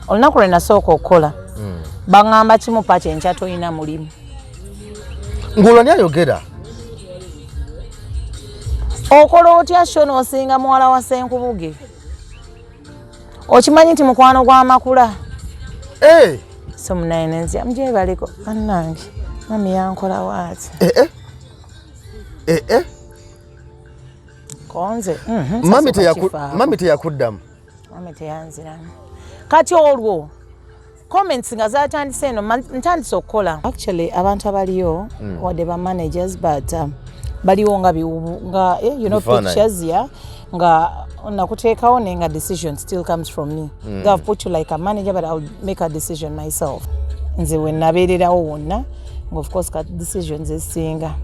olunaku lwe nasooka okukola baŋŋamba kimu Pacho enkya tolina mulimu. Ng'olwani ayogera okola otya sho n'osinga muwala wa Ssenkubuge? Okimanyi nti mukwano gwa Makula? So munayenenzya mjebaleko bannange mami yankola waati konze mami teyakuddamu mami teyanziramu kati olwo comments nga zatandise eno ntandise okukola actually abantu abaliyo wadde ba managers but baliwo nga nga you know pictures ya nga nakuteekawo nenga decision still comes from me. I've put you like a manager but I'll make a decision myself. Nze we nabeererawo wonna of course ka decisions ezisinga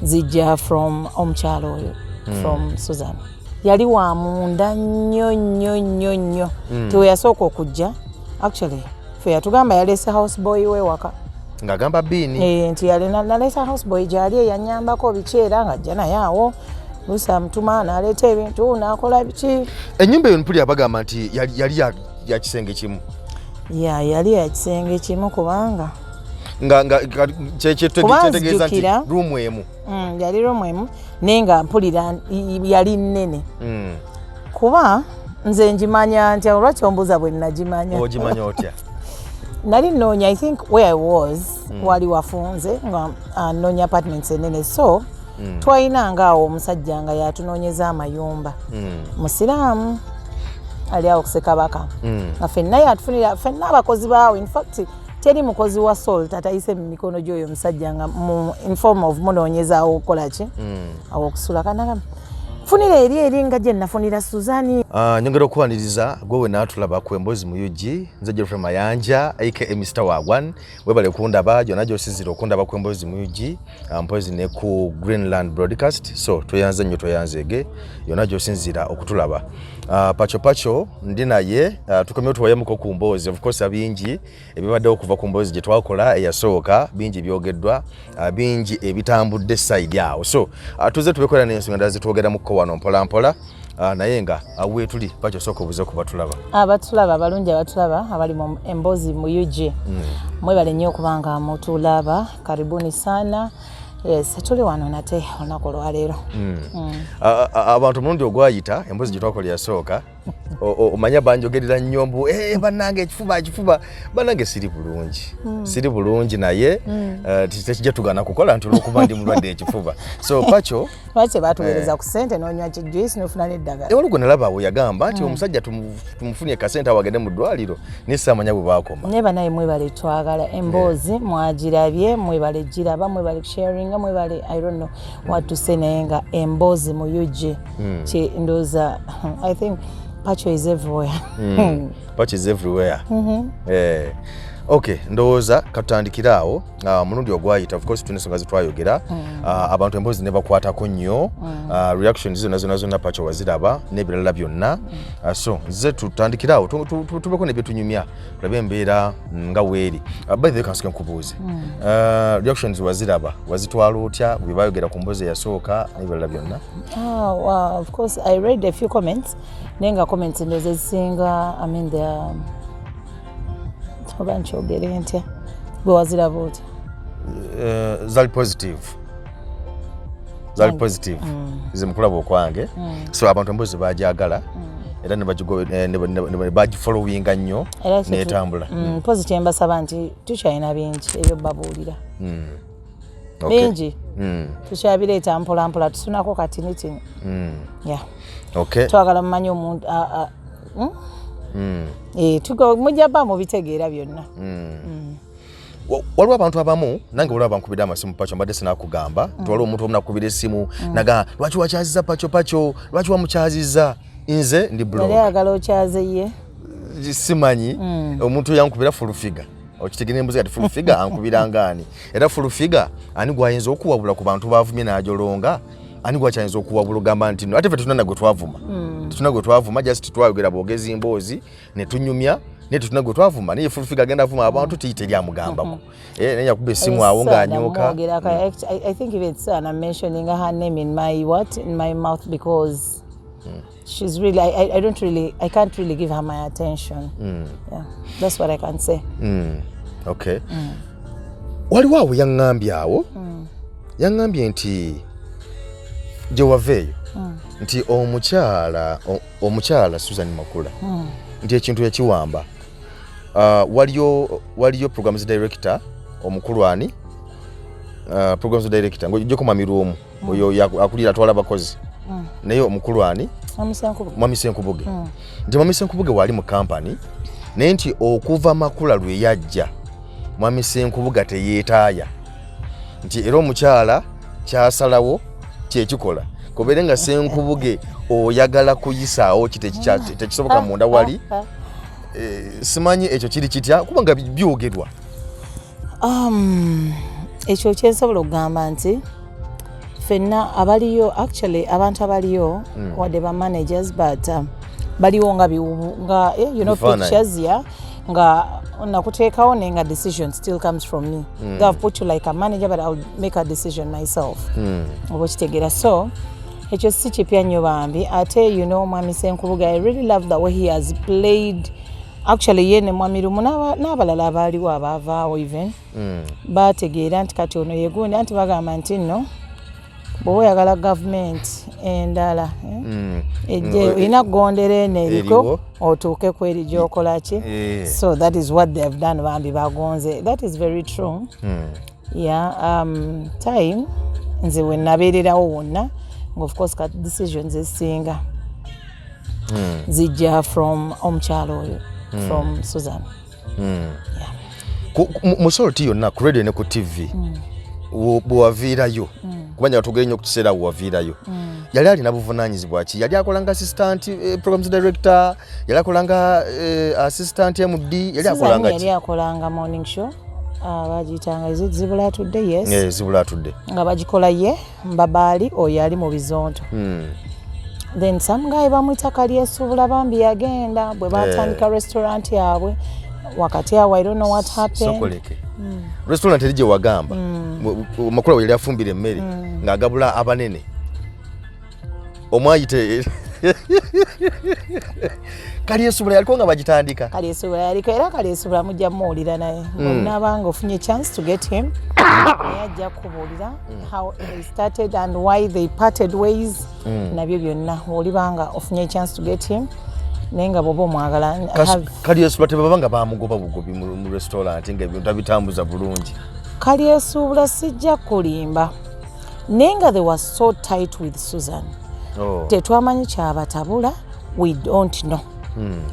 zijja from omukyalo oyo from Susan. Yali wa munda nnyo teweyasooka okujja actually fe yatugamba yaleese houseboy we waka ng'agamba Bini nti naleese houseboy gyali eyanyambako bikyera ng'ajja naye awo lusa mutuma n'aleeta ebintu n'akola biki. Ennyumba eyo mpuli abagamba nti yali ya kisenge kimu. Yali ya kisenge kimu kubanga kyetegeeza nti ruumu emu. Yali ruumu emu naye nga mpulira yali nnene. Kuba nze njimanya nti olwaki ombuuza bwe nnagimanya. Ogimanya otya? Nali nnoonya I think where I was wali wafunze nga nnoonya apartments ennene so twalina ngaawo omusajja nga yatunoonyeza amayumba musiraamu ali awo kusekabaka nga ffenna yatufunira ffenna abakozi baawe in fact teri mukozi wa Sol tatayise mu mikono gy'oyo omusajja nga in form of munoonyezaawo okukola ki awo okusula kanagamba funira eri nga gye nafunira Suzani. Nyongera okuwaniriza gwe we naatulaba ku emboozi mu UG nze Geoffrey Mayanja aka Mr. Wagwan webale kundaba gyonna gy'osinzira okundaba ku emboozi mu UG mpozi ne ku Greenland Broadcast so toyanze nnyo toyanzeege yonna gy'osinzira okutulaba. Pacho ndi naye tukomye tuwayemuko ku mboozi of course bingi ebibadde okuva ku mboozi gye twakola eyasooka bingi byogeddwa bingi ebitambudde side awo so tuze tubekola n'ensonga ndala zitwogeramu wano mpola mpola naye nga awe tuli Pacho soko obuze kuba tulaba abatulaba abalungi abatulaba abali mu emboozi mu UG mwebale nnyo okubanga mutulaba karibuni sana. Yes, tuli wano nate olunaku olwaleero. Abantu mulundi ogwayita emboozi gye twakola yasooka omanya banjogerera nnyombu bannange ekifuba bannange siri bulungi naye tekijja tugana kukola nti olwokuba ndi mulwadde ekifuba so Pacho lwaki batuweereza ku ssente n'onywa juice n'ofuna n'eddagala olwo nalaba awo yagamba nti omusajja tumufunye kasente awagende mu ddwaliro nisamanya bwe baakoma naye banaye mwebale twagala emboozi mwagirabye mwebale giraba mwebale sharing mwebale I don't know what to say naye nga emboozi mu UG ndooza I think Pacho is everywhere. Pacho is everywhere. Okay, ndowooza katutandikiraawo mulundi ogwayita of course tunesonga zitwayogera abantu emboozi ne bakwatako nnyo reactions zonna Pacho waziraba n'ebirala byonna so nze tutandikiraawo tubeko nebyetunyumya tulabe embeera nga weeri by the way kansuke nkubuuze reactions waziraba wazitwala otya bwe bayogera ku mboozi eyasooka n'ebirala byonna? Of course I read a few comments nenga comments ndoze zisinga I mean oba nkyogere ntya gwe waziraba otya? Zali positive nze mukulaba okwange so abantu emboozi bagyagala era ne bagifollowinga nnyo n'etambula positive mbasaba nti tukyalina bingi ebyo babuulira bingi tukyabireeta mpolampola tusunako katinitini twagala mumanyi omuntu mujja bba mubitegeera byonna. Waliwo abantu abamu nange waliwo bankubira amasimu Pacho mbadde sinakugamba nti waliwo omuntu omukubira essimu naga lwaki wakyaziza Pacho lwaki wamukyaziza nze ndi blog ayagala okyaze ye simanyi omuntu yankubira full figure okitegene embuzi ati full figure ankubira ngani era full figure ani gwayinza okuwabula ku bantu bavumye n'ajolonga ani gwakyanyiza okuwabula ogamba nti ate ffe tetuna nagwe twavuma just twayogera bwogezi emboozi ne tunyumya naye tetuna gwe twavuma naye full figure agenda avuma abantu tiyiteri amugambako naye yakuba essimu awo ng'anyooka. I think even I'm mentioning her name in my mouth because She's really, I can't really give her my attention. Yeah, that's what I can say. Okay. Waliwo awo yaŋŋambye nti gye waveeyo nti omukyala Susan Makula nti ekintu yakiwamba. Waliyo programs director omukulwani, programs director ng'ojjeko Mamiruomu oyo akulira atwala abakozi naye omukulwani Mwami Senkubuge nti Mwami Senkubuge wali mu company naye nti okuva Makula lwe yajja Mwami Senkubuge teyeetaaya nti era omukyala kyasalawo kyekikola kubeere nga Senkubuge oyagala kuyisaawo tekisoboka munda wali. Simanyi ekyo kiri kitya kuba nga byogerwa. Ekyo kyensobola okugamba nti fenna abaliyo, actually abantu abaliyo wadde ba managers but baliwo nga pictures ya nga nakuteekawo nenga decision still comes from me. I've put you like a manager but I'll make a decision myself. Oba kitegeera, so ekyo si kipya nnyo bambi ate Mwami Senkubuge, I really love the way he has played. Actually ye ne Mwamirumu n'abalala abaaliwo abaavaawo even bategeera nti kati ono yegundi anti bagamba nti nno bw'oba oyagala gavumenti endala ejje olina kugondera eno eriko otuuke ku eri gy'okola ki. So that is what they have done bambi bagonze. That is very true. Time nze we nabeererawo wonna of course kati decisions ezisinga zijja from omukyalo oyo from Susan. Musoroti yonna ku radio ne ku TV bwewaviirayo kubanja batugere nnyo ku kiseera bwewaviirayo yali alina buvunaanyizibwa ki? Yali akolanga assistant programs director, yali akolanga assistant MD, yali akolanga ki? Yali akolanga morning show bagiyitanga Zibulaatudde. Yes, Zibulaatudde nga bagikola ye Mbabaali oyo ali mu bizonto. Then some guy bamwita Kalyesuubula bambi yagenda bwe batandika restaurant yaabwe wakati awo I don't know what happened. Sokoleke restaurant eri gye wagamba Makula yali afumbira emmere ng'agabula abanene omwayite Kalyesuubula yaliko nga bagitandika. Kalyesuubula yaliko era Kalyesuubula mujja muwulira naye nabanga ofunye chance to get him naye ajja kubuulira how they started and why they parted ways nabyo byonna olibanga ofunye chance to get him naye nga bw'oba omwagala. Kalyesuubula tebabanga bamugoba bugobi mu restaurant nga ebintu abitambuza bulungi. Kalyesuubula sijja kulimba naye nga they were so tight with Susan. Tetwamanyi kyabatabula, we don't know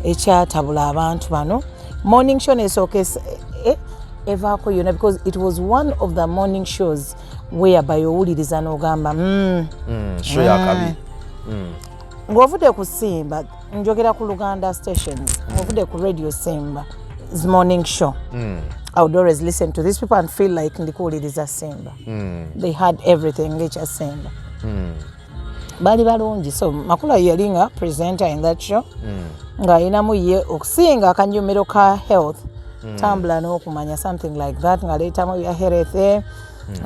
ekyatabula abantu bano. Morning show nesooka evaako yonna because it was one of the morning shows whereby owuliriza n'ogamba show yakabi ng'ovudde ku Simba, njogera ku Luganda stations, ng'ovudde ku radio Simba is morning show. I would always listen to these people and feel like ndikuwuliriza Simba. They had everything ekya Simba. Bali balungi. So Makula yali nga presenter in that show nga ayinamu ye okusinga akanyumiro ka health tambula n'okumanya something like that nga leetamu ya health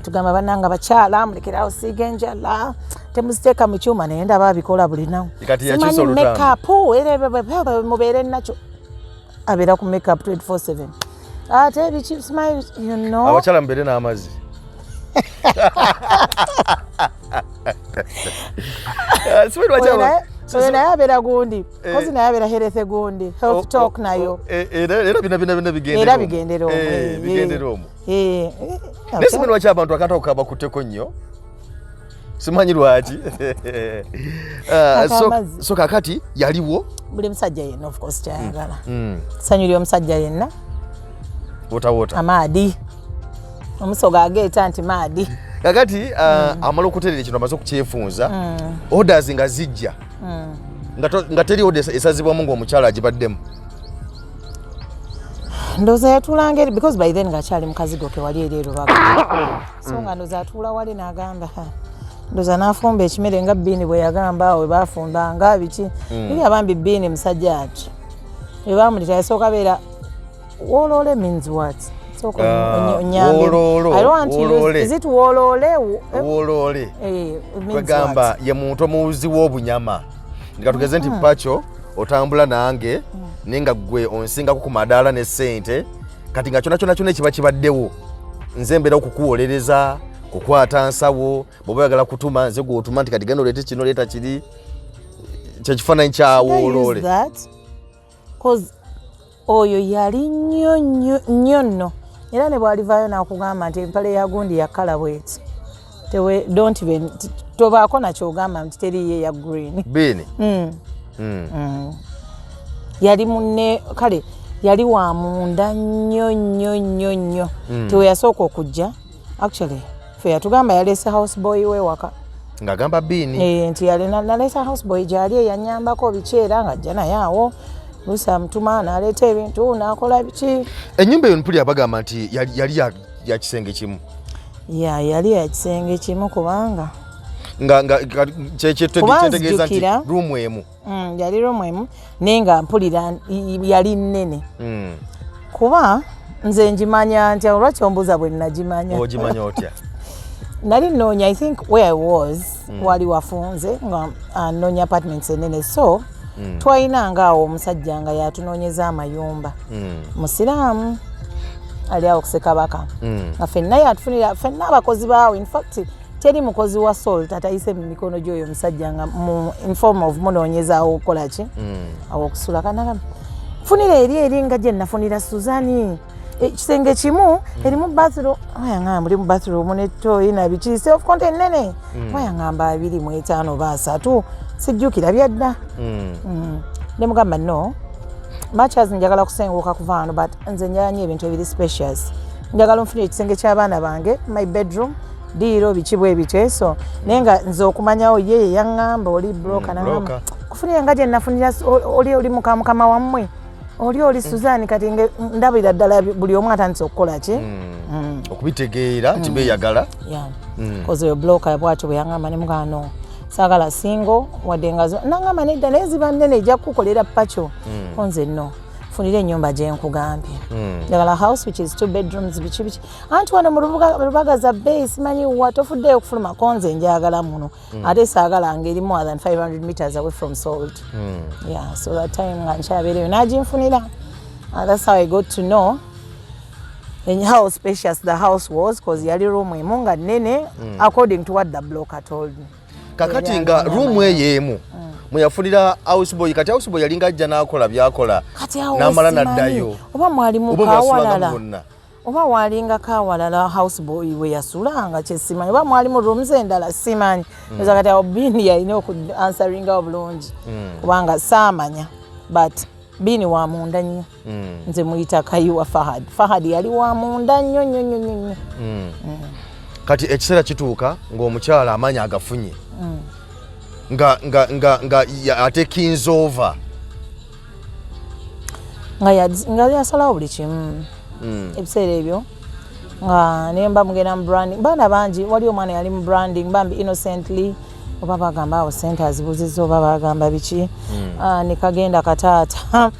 tugamba bannanga bakyala mulekerawo siiga enjala temuziteeka mu kyuma naye ndaba abikola bulinawo simanyi makeup mubeere nakyo abeera ku makeup 24/7 ate biki smile abakyala mubeere n'amazzi oyo naye abeera gundi kozi naye abeera health gundi health talk nayo era bigendera omwo naye simanyi lwaki abantu akatako kabakutteko nnyo simanyi lwaki. So kakati yaliwo buli musajja yenna of course kyayagala sanyu ly'omusajja yenna wota amaadi omusoga ageeta nti maadi kakati amala okuterera ekino amaze okukyefunza orders nga zijja nga teri orders esazibwamu ng'omukyala agibaddemu. Ndowooza yatuulanga eri because by then ng'akyali mukazigo ke wali eri erubaga so nga ndowooza atuula wali n'agamba ndowooza n'afumba ekimere nga Bbiini bwe yagamba awo we baafumbanga biki biri abambi Bbiini musajja ati we baamulita yasooka beera wooloole means what? Wooloole kwegamba ye muntu omuwuzi w'obunyama nga tugeze nti Pacho otambula nange nenga gwe onsinga ku madaala ne sente kati nga kyona ekiba kibaddewo nze mbeera okukuwolereza kukwata nsawo bw'oba oyagala kutuma nze gw'otuma nti kati genda oleete kino leeta kiri kyekifaananyi kyawo olole oyo yali nnyo nno era ne bw'alivaayo n'akugamba nti empale ya gundi yakala bweti tobaako nakyogamba nti teriyo eya green Bini yali munne kale yali wa munda nnyo teweyasooka okujja actually fe yatugamba yaleese houseboy we waka ng'agamba Bini nti naleese houseboy gyali eyanyambako bikyera ng'ajja naye awo lusa mutuma n'aleeta ebintu n'akola biki ennyumba eyo mpuli abagamba nti yali ya kisenge kimu yali ya kisenge kimu kubanga kyetegeeza nti ruumu emu yali ruumu emu naye nga mpulira yali nnene kuba nze njimanya nti olwaki ombuuza bwe nnagimanya ogimanya otya nali nnoonya I think where I was wali wafunze nga nnoonya apartments ennene so twayinanga awo omusajja nga yatunoonyeza amayumba musiraamu ali awo kusekabaka nga ffenna yatufunira ffenna abakozi baawe infact teri mukozi wa salt atayise mu mikono gy'oyo omusajja nga in form of munoonyezaawo okukola ki awo okusula kanagamba funira eri nga gye nafunira Suzani ekisenge kimu erimu bathroom wayangamba mulimu bathroom ne toyi na biki self contained nene wayangamba 25 ba 3 sijjukira byadda ne mugamba no matches njagala kusenguka kuvaano but nze njagala ebintu ebiri specials njagala nfunire ekisenge ky'abaana bange my bedroom diiro biki bwe bite so nenga nze okumanyawo ye yaŋŋamba oli broker nangamba kufunira nga gye nafunira oli mukama wammwe oli Suzani kati ndabira ddala buli omu atandise okukola ki okubitegeera nti beeyagala koze oyo broker bwatyo bwe yaŋŋamba ne mugamba no saagala singo wadde nga nangamba nedda naye ziba nnene ejja kukolera Pacho nze no funira ennyumba gye nkugambye njagala house which is 2 bedrooms biki anti wano mu lubaga za base simanyi wa tofuddeyo okufulumako nze njagala muno ate saagala ngeri more than 500 meters away from Salt so that time nga nkyabeereyo n'aginfunira that's how I got to know how spacious the house was because yali room emu nga nnene according to what the bloker told me kakati nga room eyo muyafunira houseboy kati houseboy yalinga ajja n'akola byakola n'amala n'addayo oba mwalimu kawalala oba walinga kawalala houseboy we yasulanga kyesimanyi oba mwalimu rooms endala simanyi oza kati awo Bini yalina answeringa obulungi kubanga saamanya but Bini wa munda nnyo nze muyita kayiwa Fahad yali wa munda nnyo kati ekiseera kituuka ng'omukyala amanya agafunye nga atekinze over nga yasalawo buli kimu ebiseera ebyo nga nemba mugenda mu branding baana bangi wali omwana yali mu branding bambi innocently oba bagamba awo sente azibuzizza oba bagamba biki nekagenda kataata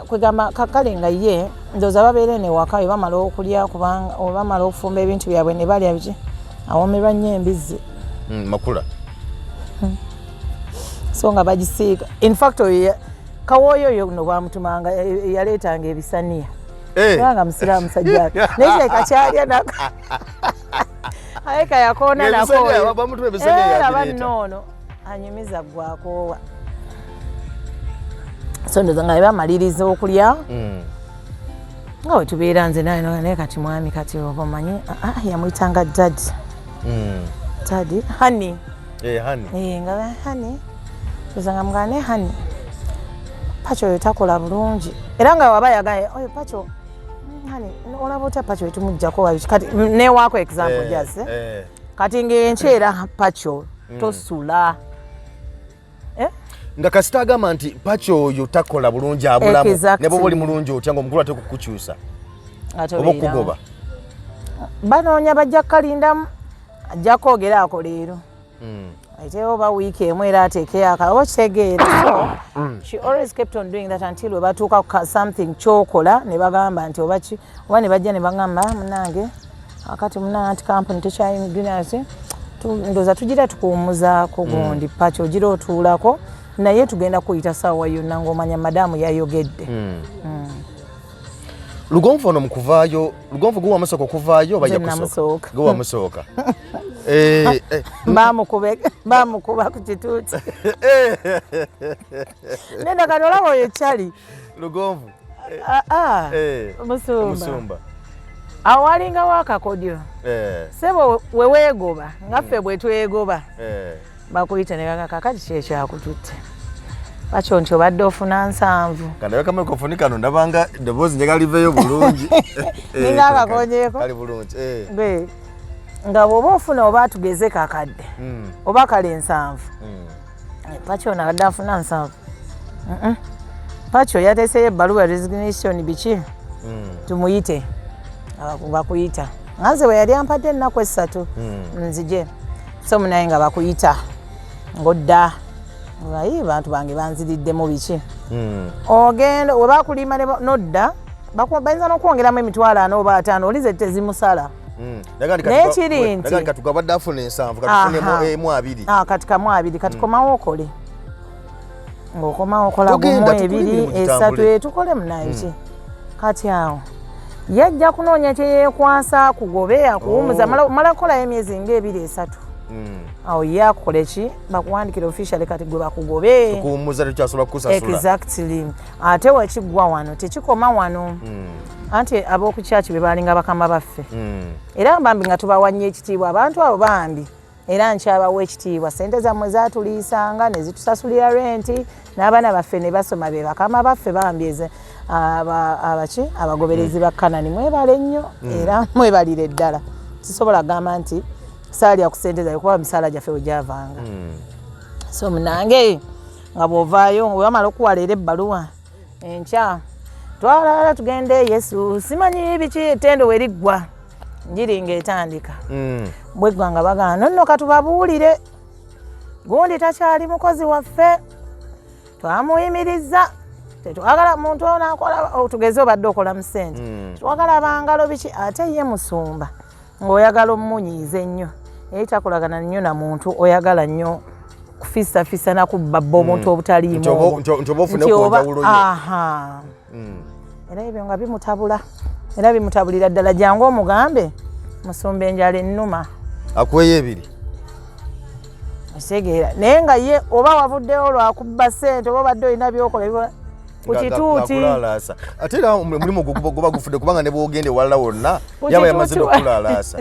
kwegamba kale nga ye ndowooza babeere newaka we bamala okulya kubanga oba bamala okufumba ebintu byabwe ne balya biki awomerwa nnyo embizzi makula so nga bagisiika in fact kawooyo oyo no bamutumanga yaleetanga ebisaniya kubanga musiraamu musajja naye kyeka kyalya ayeka yakoona nakoaba nnoono anyumiza gwakoowa so ndoza nga bamaliriza okulya nga wetubeera nze naye kati mwami kati oba omanyi yamuyitanga dadi hani nga hani nga mugane hani Pacho oyo takola bulungi era nga waba yagaye oyo Pacho hani olaba otya Pacho etumuggyako wabiki kati newaako example jase kati ng'enkyera Pacho tosula nga kasita agamba nti Pacho oyo takola bulungi abulamu ne bwoba oli mulungi otya ng'omukulu ate kukukyusa oba okugoba banoonya bajja kukalindamu ajja kwogeraako leero aitewo ba wiiki emu era ateekeyaka oba kitegeera so she always kept on doing that until we batuuka ku something kyokola ne bagamba nti oba ne bajja ne bagamba munange akati munange anti company tekyayimidinasi ndooza tugira tukuwumuzaako gundi Pacho ogira otuulako naye tugenda kuyita saawa yonna ng'omanya madamu yayogedde. Lugonvu ono mukuvaayo, Lugonvu gwe wamusooka okuvaayo oba yakusooka? Gwe wamusooka. Bamukuba ku kituuti. Nenda kati olaba oyo Chali. Lugonvu. Musumba. Awo walingawo akakodyo. Sebo we weegoba, nga ffe bwe twegoba. Bakuyita ne bagamba kakati kyekyakututte. Pacho nti obadde ofuna 7. Kandabe kamwe kofuni kano ndabanga ddoboozi nje galiveeyo bulungi. Ninga akakonyeeko. Kali bulungi. Nga bw'oba ofuna oba tugeze kakadde. Oba kale 7. Pacho nakadde afuna 7. Pacho yateeseyo ebbaluwa resignation biki? Tumuyite. Bakuyita. Nganze bwe yali ampadde ennaku 3 nzije. So munaye nga bakuyita. Ngodda. Bayi bantu bange banziriddemu biki? Ogenda we bakulima nodda bayinza n'okwongeramu emitwalo 4 oba 5 olize tezimusala. N'ekiri nti kati tugabadde afuna 7 katufunemu 2. Kati kamu 2 kati komawo okole. Ng'okomawo okola gumu 2 3 tukole munaye ki? Kati awo yajja kunoonya kye yeekwasa kugobe akuwumuza mala kolayo emyezi ng'ebiri 3. Awo yakole ki bakuwandikira officially kati gwe bakugobe kuwumuza tekyasobola kukusasula. Exactly. Ate wekigwa wano tekikoma wano. Anti ab'oku church be balinga bakama baffe. Era bambi nga tubawanye ekitiibwa abantu abo bambi. Era nkyabawa ekitiibwa sente zammwe zaatuliisanga ne zitusasulira renti n'abaana baffe ne basoma be bakama baffe bambi abagoberezi ba Kanani mwebale nnyo era mwebalire ddala. Sisobola gamba nti saalya ku ssente zayo kuba misaala gyaffe we gyavanga. So munange nga bw'ovaayo wamala okuwaleera ebbaluwa enkya twalala tugende Yesu simanyi biki ettendo we liggwa njiri ng'etandika. Bweggwa nga bagamba nno katubabuulire gundi takyali mukozi waffe twamuyimiriza tetwagala muntu ono akola tugeze obadde okola mu ssente twagala bangalo biki ate ye musumba ng'oyagala omunyiiza ennyo naye takolagana nnyo na muntu oyagala nnyo kufisafisa nakubba omuntu obutaliimu era ebyo nga bimutabula era bimutabulira ddala jangu omugambe musumba enjala ennuma akuweyo 2 osegeera naye nga ye oba wavuddeyo lwakubba ssente oba obadde olina byokola ku kituuti ate era omulimu guba gufudde kubanga ne bwogende walala wonna yaba yamaze n'okulalaasa.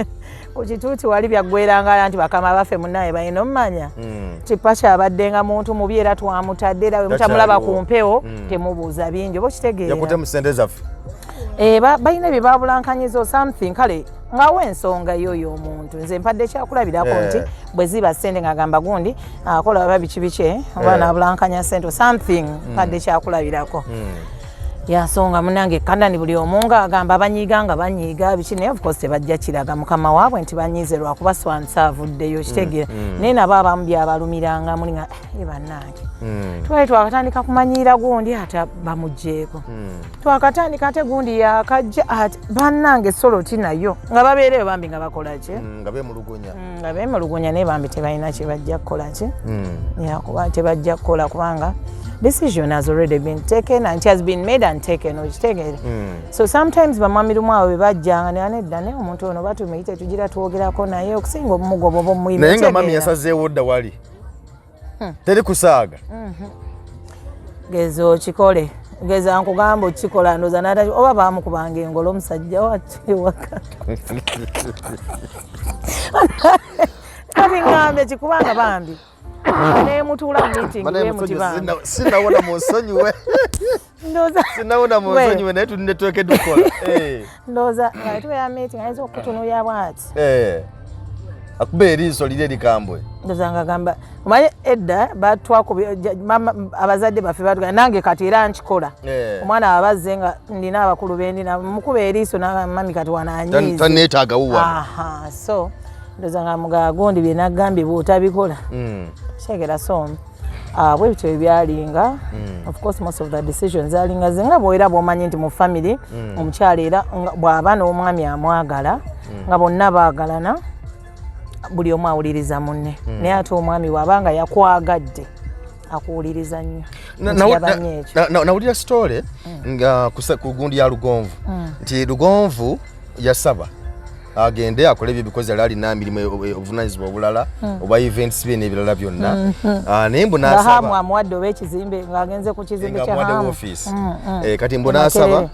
Ku kituuti wali byaggweranga nti bakama baffe munnaye balina omumanya ti Pacho abadde nga muntu mubi era twamutadde era we mutamulaba ku mpewo temubuuza bingi oba okitegeera yakute mu ssente zaffe. Balina bye babulankanyiza something kale ngawo ensonga y'oyo omuntu nze mpadde kyakulabirako nti bwe ziba ssente ng'agamba gundi akola oba biki biki oba n'abulankanya ssente something mpadde kyakulabirako. Yansonga munange Kanani buli omu ng'agamba banyiiga nga banyiiga biki naye of course tebajja kiraga mukama waabwe nti banyiize lwakuba swansa avuddeyo kitegeera naye nabo abamu byabalumiranga muli nga bannange twali twakatandika kumanyiira gundi ate bamugjeeko twakatandika ate gundi yakajja ate bannange soloti nayo nga babeereyo bambi nga bakola ki nga beemulugunya naye bambi tebalina kye bajja kukola ki yakuba tebajja kukola kubanga decision has already been taken and it has been made and taken okitegeere. So sometimes bamwamirumu awo bebajjanga neanedda naye omuntu ono batumuyite tugira twogerako naye okusinga omumugoba oba omuyime naye nga mami yasazeewo dda wali teri kusaaga geza okikole geza nkugamba okikola ndoza nata oba bamukubanga engolo omusajja watiwaka kati ngambe kikubanga bambi ne mutuula meeting we mutibanga sinawona mu nsonyiwe sinawona mu nsonyiwe naye tulinde tweke dukola ndoza nga tuya meeting ayinza okutunuulya bwati akuba eriiso liri erikambwe ndoza nga gamba omanyi edda batwako abazadde baffe batugamba nange kati era nkikola omwana abazze nga ndina abakulu bendina mukuba eriiso namami kati wananyiize taneetaagawo wano so ndoza nga mugaa gundi bye nagambye bw'otabikola kyegera so bwe bityo ebyalinga of course most of the decisions alinga zenga bw'era bw'omanyi nti mu family omukyala era bw'aba n'omwami amwagala nga bonna baagalana buli omu awuliriza munne naye ate omwami bw'aba nga yakwagadde akuwuliriza nnyo nawulira story nga ku gundi ya Lugonvu nti Lugonvu yasaba agende akole ebyo bikozi ali alina mirimu obuvunanyizibwa obulala oba events bye n'ebirala byonna naye mbu n'asaba amuwadde oba ekizimbe ng'agenze ku kizimbe kya Hamu office kati mbu n'asaba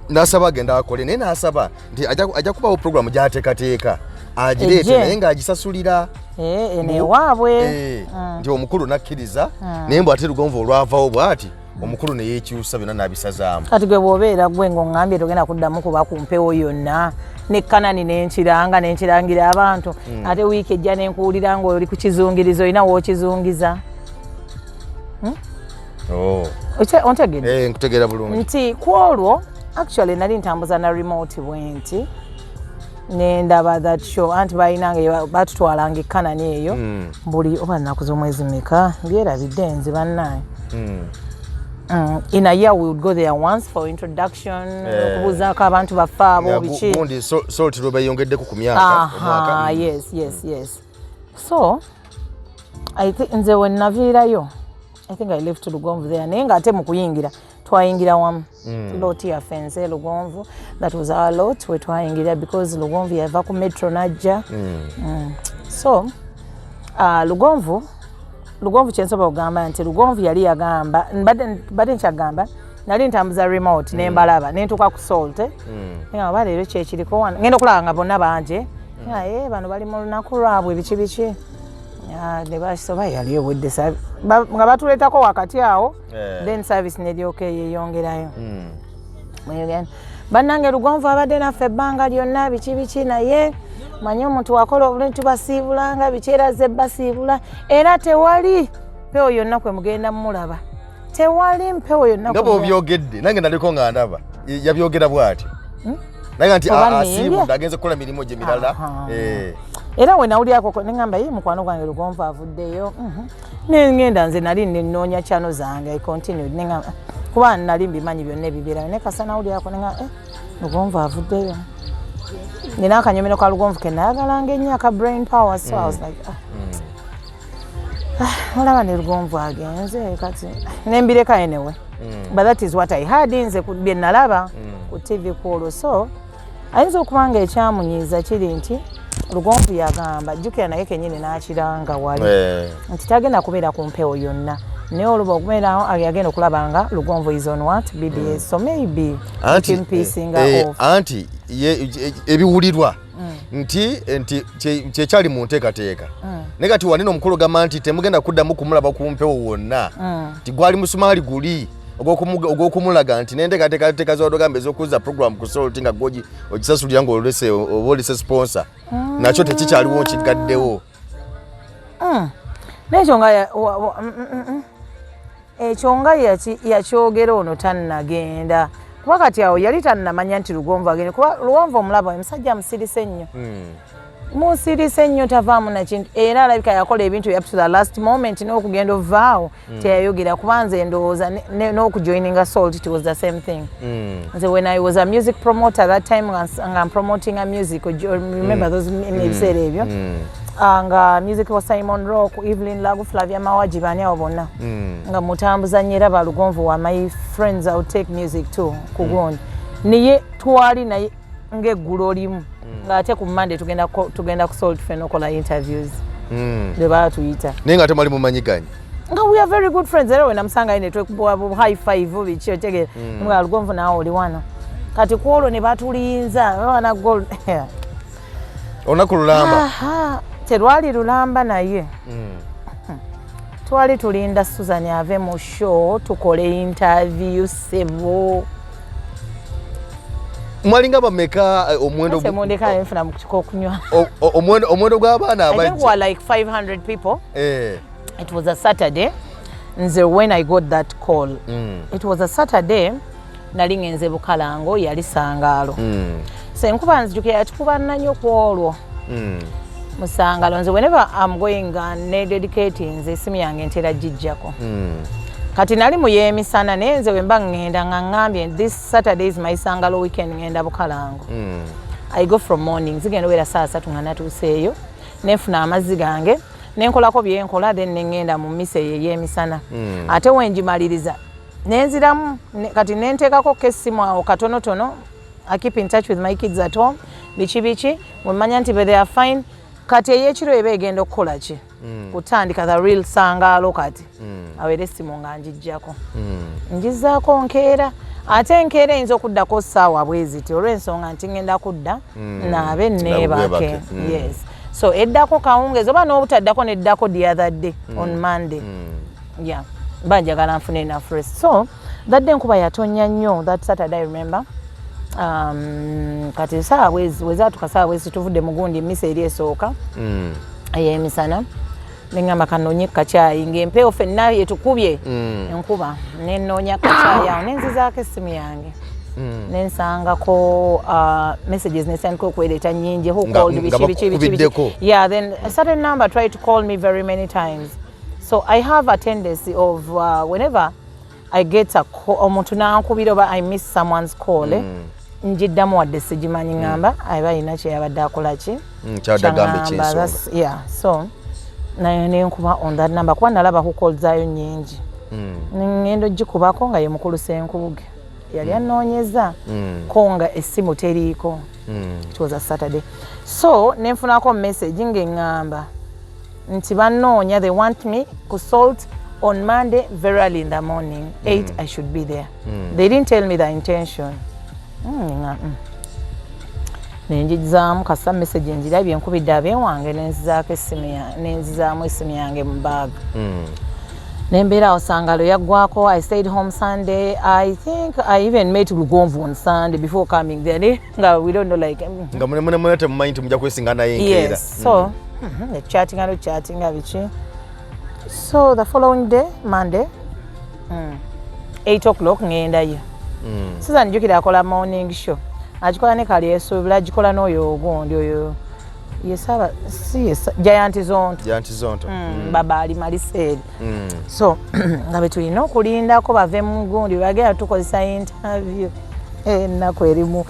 n'asaba agenda akole naye n'asaba nti ajja kubawo programu gy'ateekateeka agireete naye ng'agisasulira ewaabwe nti omukulu nakkiriza naye mbu ate Lugonvu olwavawo bw'ati omukulu ne yeekyusa byonna n'abisazaamu kati gwe bw'obeera gwe ng'oŋŋambye togenda kuddamu kuba ku mpewo yonna ne Kanani nenkirangira abantu ate wiiki ejja nenkuwulira ng'oli ku kizungirizo olina wookizungiza ontegedde nkutegeera bulungi nti ku olwo actually nali ntambuza na remote bwenti nendaba that show anti balinanga batutwalanga Kanani eyo buli oba nnaku z'omwezi meka byerabidde nze bannaye in a year we would go there once for introduction okubuzaako abantu baffe abo biki gundi Salt Roba yongeddeku ku myaka omwaka yes so I think nze when naviirayo I think I left to Lugonvu there naye nga ate mu kuyingira twayingira wamu lot ya fence Lugonvu that was our lot we twayingira because Lugonvu yava ku metro najja so Lugonvu kyensobola okugamba nti Lugonvu yali yagamba badde nkyagamba nali ntambuza remote nembalaba nentuuka ku Salt nga oba leero kyekiriko wano ngenda okulaba nga bonna banje bano bali mu lunaku lwabwe biki ne basoba yali obudde nga batuleetako wakati awo then service neryoka eyeyongerayo bannange Lugonvu abadde naffe ebbanga lyonna biki naye manyi omuntu wakola obulungi tubasiibulanga bikyeraze basiibula era tewali mpewo yonna kwe mugenda mulaba tewali mpewo yonna nga bw'obyogedde nange naliko nga ndaba yabyogera bw'ati naye nti asiibudde agenze kukola mirimu gye mirala era we nawulyako neŋŋamba ye mukwano gwange Lugonvu avuddeyo nengenda nze nali nenoonya channel zange I continued neŋŋamba kuba nali mbimanyi byonna ebibeerayo naye kasa nawulyako neŋŋamba Lugonvu avuddeyo nina akanyomero ka Lugonvu ke nayagalanga ennyo aka brain power so I was like olaba ne Lugonvu agenze kati nembireka anyway but that is what I had nze bye nalaba ku TV kwolwo so ayinza okuba nga ekyamunyiiza kiri nti Lugonvu yagamba jjukira naye kennyini n'akiranga wali nti tagenda kubeera ku mpewo yonna naye oluba okubeerawo yagenda okulaba nga Lugonvu is on what BBS so maybe anti ebiwulirwa nti kyekyali mu nteekateeka naye kati wanene omukulu gamba nti temugenda kuddamu kumulaba ku mpewo wonna ti gwali musumaali guli ogw'okumulaga nti nenteekateeka z'odogambe ez'okuzza program ku Salt nga gwogi ogisasulira ng'olese oba olese sponsor nakyo tekikyaliwo nkigaddewo nekyo nga ekyo nga yakyogera ono tannagenda kuba kati awo yali tannamanya nti Lugonvu agenda kuba Lugonvu omulaba omusajja musirise nnyo musirise nnyo tavaamu nakintu era alabika yakola ebintu up to the last moment n'okugenda ovaawo teyayogera kuba nze ndowooza n'okujoininga Salt it was the same thing nze when I was a music promoter that time nga I'm promoting a music remember those ebiseera ebyo nga music wa Simon Rock, Evelyn Lagu, Flavia Mawaji bani abo bonna nga mutambuza nyera ba Lugonvu wa my friends I would take music too kugondi niye twali naye ngeggulo limu nga ate ku Monday tugenda ku Salt Feno kola interviews de ba tuyita nenga temali mumanyiganye nga we are very good friends era we namusanga ine twekubo high five bichi otegera nga Lugonvu nawo oli wano kati kwolo ne batulinza wana gold onakululamba terwali lulamba naye twali tulinda Susan ave mu show tukole interview sebo mwalinga bameka omwendo semondeka enfuna mu kiko kunywa omwendo gw'abaana abaji I think we were like 500 people it was a Saturday nze when I got that call it was a Saturday nali ngenze Bukalango yali Sangalo senkuba nzijukira yatukuba nnyo kwolwo Musangalo nze whenever I'm going and dedicating nze simu yange ntera jijjako kati nali mu yemisana nenze wemba ngenda ngambye this Saturday is my Sangalo weekend ngenda Bukalango I go from morning zigenda wera saa 3 nga natuseeyo nefuna amazzi gange nenkolako byenkola then nengenda mu mise ey'emisana ate wenjimaliriza nenziramu kati nenteekako kessimu awo katonotono I keep in touch with my kids at home biki wemanya nti they are fine kati ey'ekiro eba egenda okukola ki kutandika the real sangaalo kati awere essimu nga njijjako njizaako nkeera ate enkeera eyinza okuddako ssaawa bweziti olw'ensonga nti ngenda kudda naabe neebake yes so eddako kawungeezi oba n'obutaddako neddako the other day on Monday yeah banjagala nfune enough rest so that day enkuba yatonya nnyo that Saturday I remember kati saa wezaatuka saa bwezi tuvudde mugundi emmisa eri esooka ey'emisana nengamba kanonye kacaayi ng'empeewo ffenna yetukubye enkuba nenoonya kacaayi awo nenzizaako essimu yange nensangako messages nesandika okwereeta nnyingi who called biki yeah then a certain number tried to call me very many times so I have a tendency of whenever I get a call omuntu nankubira oba I miss someone's call njiddamu wadde sigimanyi ngamba aba alina kyeyabadde akola ki yeah so nayo nenkuba on that number kuba nalaba who called zaayo nnyingi ngendo gikubako nga ye mukulu Senkubuge yali anoonyeza ko nga essimu teriiko it was a Saturday so nenfunako message ng'eŋŋamba nti bannoonya they want me ku Salt on Monday very early in the morning 8 I should be there they didn't tell me the intention nenjizaamu kasa message njirabye nkubidde abeewange nenzizaamu essimu yange mu bag nembeera awo sangalo yaggwako I stayed home Sunday I think I even met Lugonvu on Sunday before coming there nga we don't know like nga mune temumanyi nti mujja kwesinga naye enkeera yes so chatting biki so the following day Monday 8 o'clock ngendayo Susan njukira akola morning show agikola ne kali esuubira agikola n'oyo ogundi oyo yesaba Giant Zonto baba ali Maliseri so nga betulina okulindako bave mu gundi bagenda tukozesa interview ennaku erimu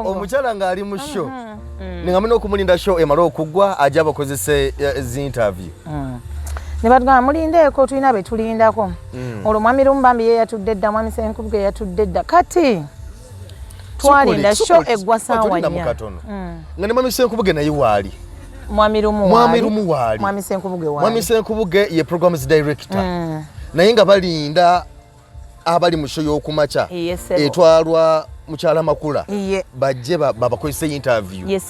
omukyala ng'ali mu show ningamuna okumulinda show emala okuggwa ajja bakozese zi interview ne batugamba mulindeeko tulina betulindako olwo mwami Lumbambi ye yatudde dda mwami Senkubuge yatudde dda kati twalinda show eggwa ssaawa 4 nga ne mwami Senkubuge naye waali mwami Lumu waali mwami Senkubuge waali mwami Senkubuge ye programs director naye nga balinda abali mu show y'okumaca etwalwa mukyala Makula bajje babakozesa interview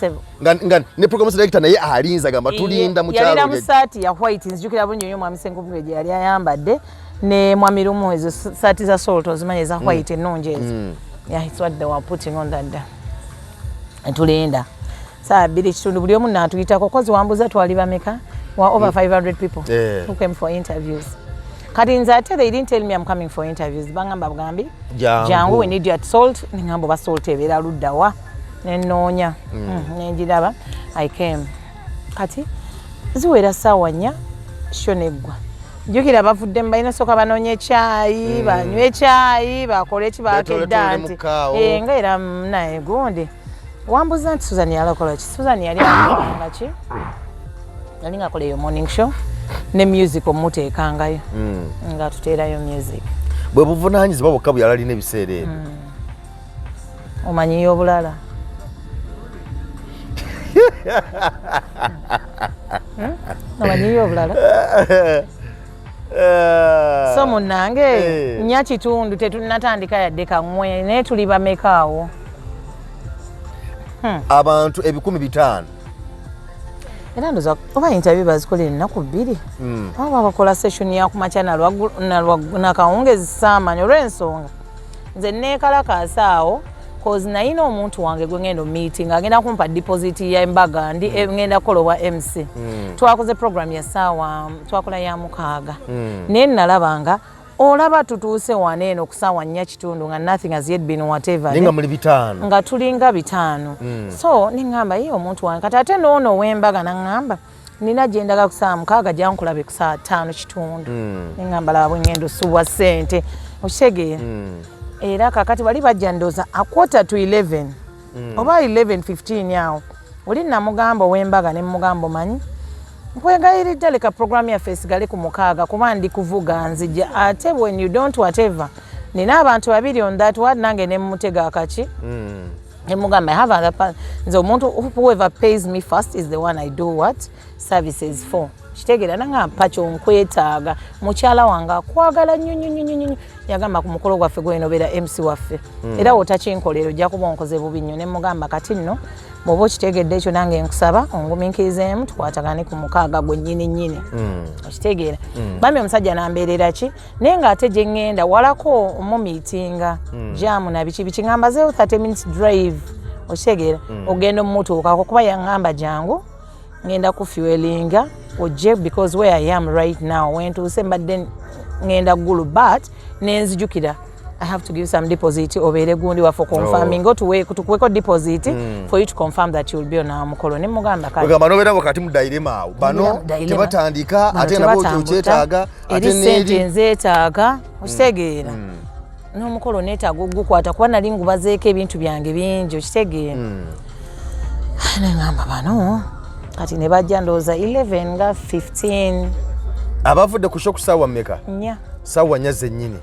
nga ne programs director naye alinza gamba tulinda mukyala yalina musaati ya white nzijukira bunyo nnyo mwami Senkubuge gye yali ayambadde ne mwami Lumu ezo saati za Salt ozimanye za white ennungi ezo yeah it's what they were putting on that day tulinda saa 2 buli omu n'atuyitako kozi wambuza twali bameka wa over 500 people who came for interviews kati nze ate they didn't tell me I'm coming for interviews bangamba bugambi jangu we need you at Salt ningamba ba Salt ebeera luddawa nenoonya nenjiraba I came kati ziwera ssaawa 4 sho neggwa njukira bavudde mbalina soka banoonye ekyayi banywe ekyayi bakole ekibakedda nti nga era naye gundi wambuza nti Susan yalakola ki Susan yali akolanga ki yali ngaakola eyo morning show ne music omuteekangayo nga tuteerayo music bwe buvunaanyizibwa bwokka bwe yalalina ebiseera ebyo omanyiyo obulala omanyiyo obulala so munnange nnya kitundu tetunatandika yadde kaŋŋwe naye tuli bamekaawo abantu 500 era ndoza oba interview bazikola ennaku 2 aba bakola session ya kumakya nakawungezi saamanya olw'ensonga nze neekalakaasa awo cause nayina omuntu wange gwe ngenda meeting agenda kumpa deposit ya embaga ndi ngenda kukola wa MC twakoze program ya saawa twakola ya 6 naye nalabanga olaba tutuuse waneeno ku ssaawa 4 kitundu nga nothing has yet been whatever ninga muli 5 nga tulinga 5 so ningamba ye omuntu wange kati ate noono w'embaga nangamba nina gye ndaga ku ssaawa 6 gyankulabe ku ssaawa 5 kitundu ningamba laba bwe ngenda osubwa ssente okitegeera era kakati bali bajja ndooza a 11:15 oba 11:15 awo oli namugamba ow'embaga ne mugamba manyi nkwegayiridde leka programu yaffe esigale ku mukaaga kuba ndi kuvuga nzija ate when you don't whatever nina abantu babiri on that word nange ne mutega akaki ne mugamba I have other nze omuntu whoever pays me first is the one I do what services for kitegeera nanga Pacho nkwetaaga mukyala wange akwagala nnyo yagamba ku mukolo gwaffe gwenobeera MC waffe era wotakinkolero ojja kuba onkoze bubi nnyo ne mugamba kati nno bw'oba okitegedde ekyo nange nkusaba ongumiikirizeemu tukwatagane ku mukaaga gwe nnyini okitegeera bambi omusajja nambeerera ki naye ng'ate gye ŋŋenda walako omumiitinga jaamu na biki ŋŋambazeewo 30 minutes drive okitegeera ogenda omutuukako kuba yaŋŋamba jangu ŋŋenda kufuelinga ojje because where I am right now wentuuse mbadde ŋŋenda ggulu but nenzijukira I have to give some deposit obeere gundi waffe confirming tukuweko deposit for you to confirm that you will be on our mukolo ne mugamba kale wegamba nobeera wakati mu dairema awo bano tebatandika ate nabo kyetaaga ate sente nzeetaaga okitegeera n'omukolo neetaaga ogukwata kuba nali ngubazeeko ebintu byange bingi okitegeera ne ngamba bano kati ne bajja ndowooza 11 nga 15 abavudde ku shoku saawa mmeka saawa nnya zennyini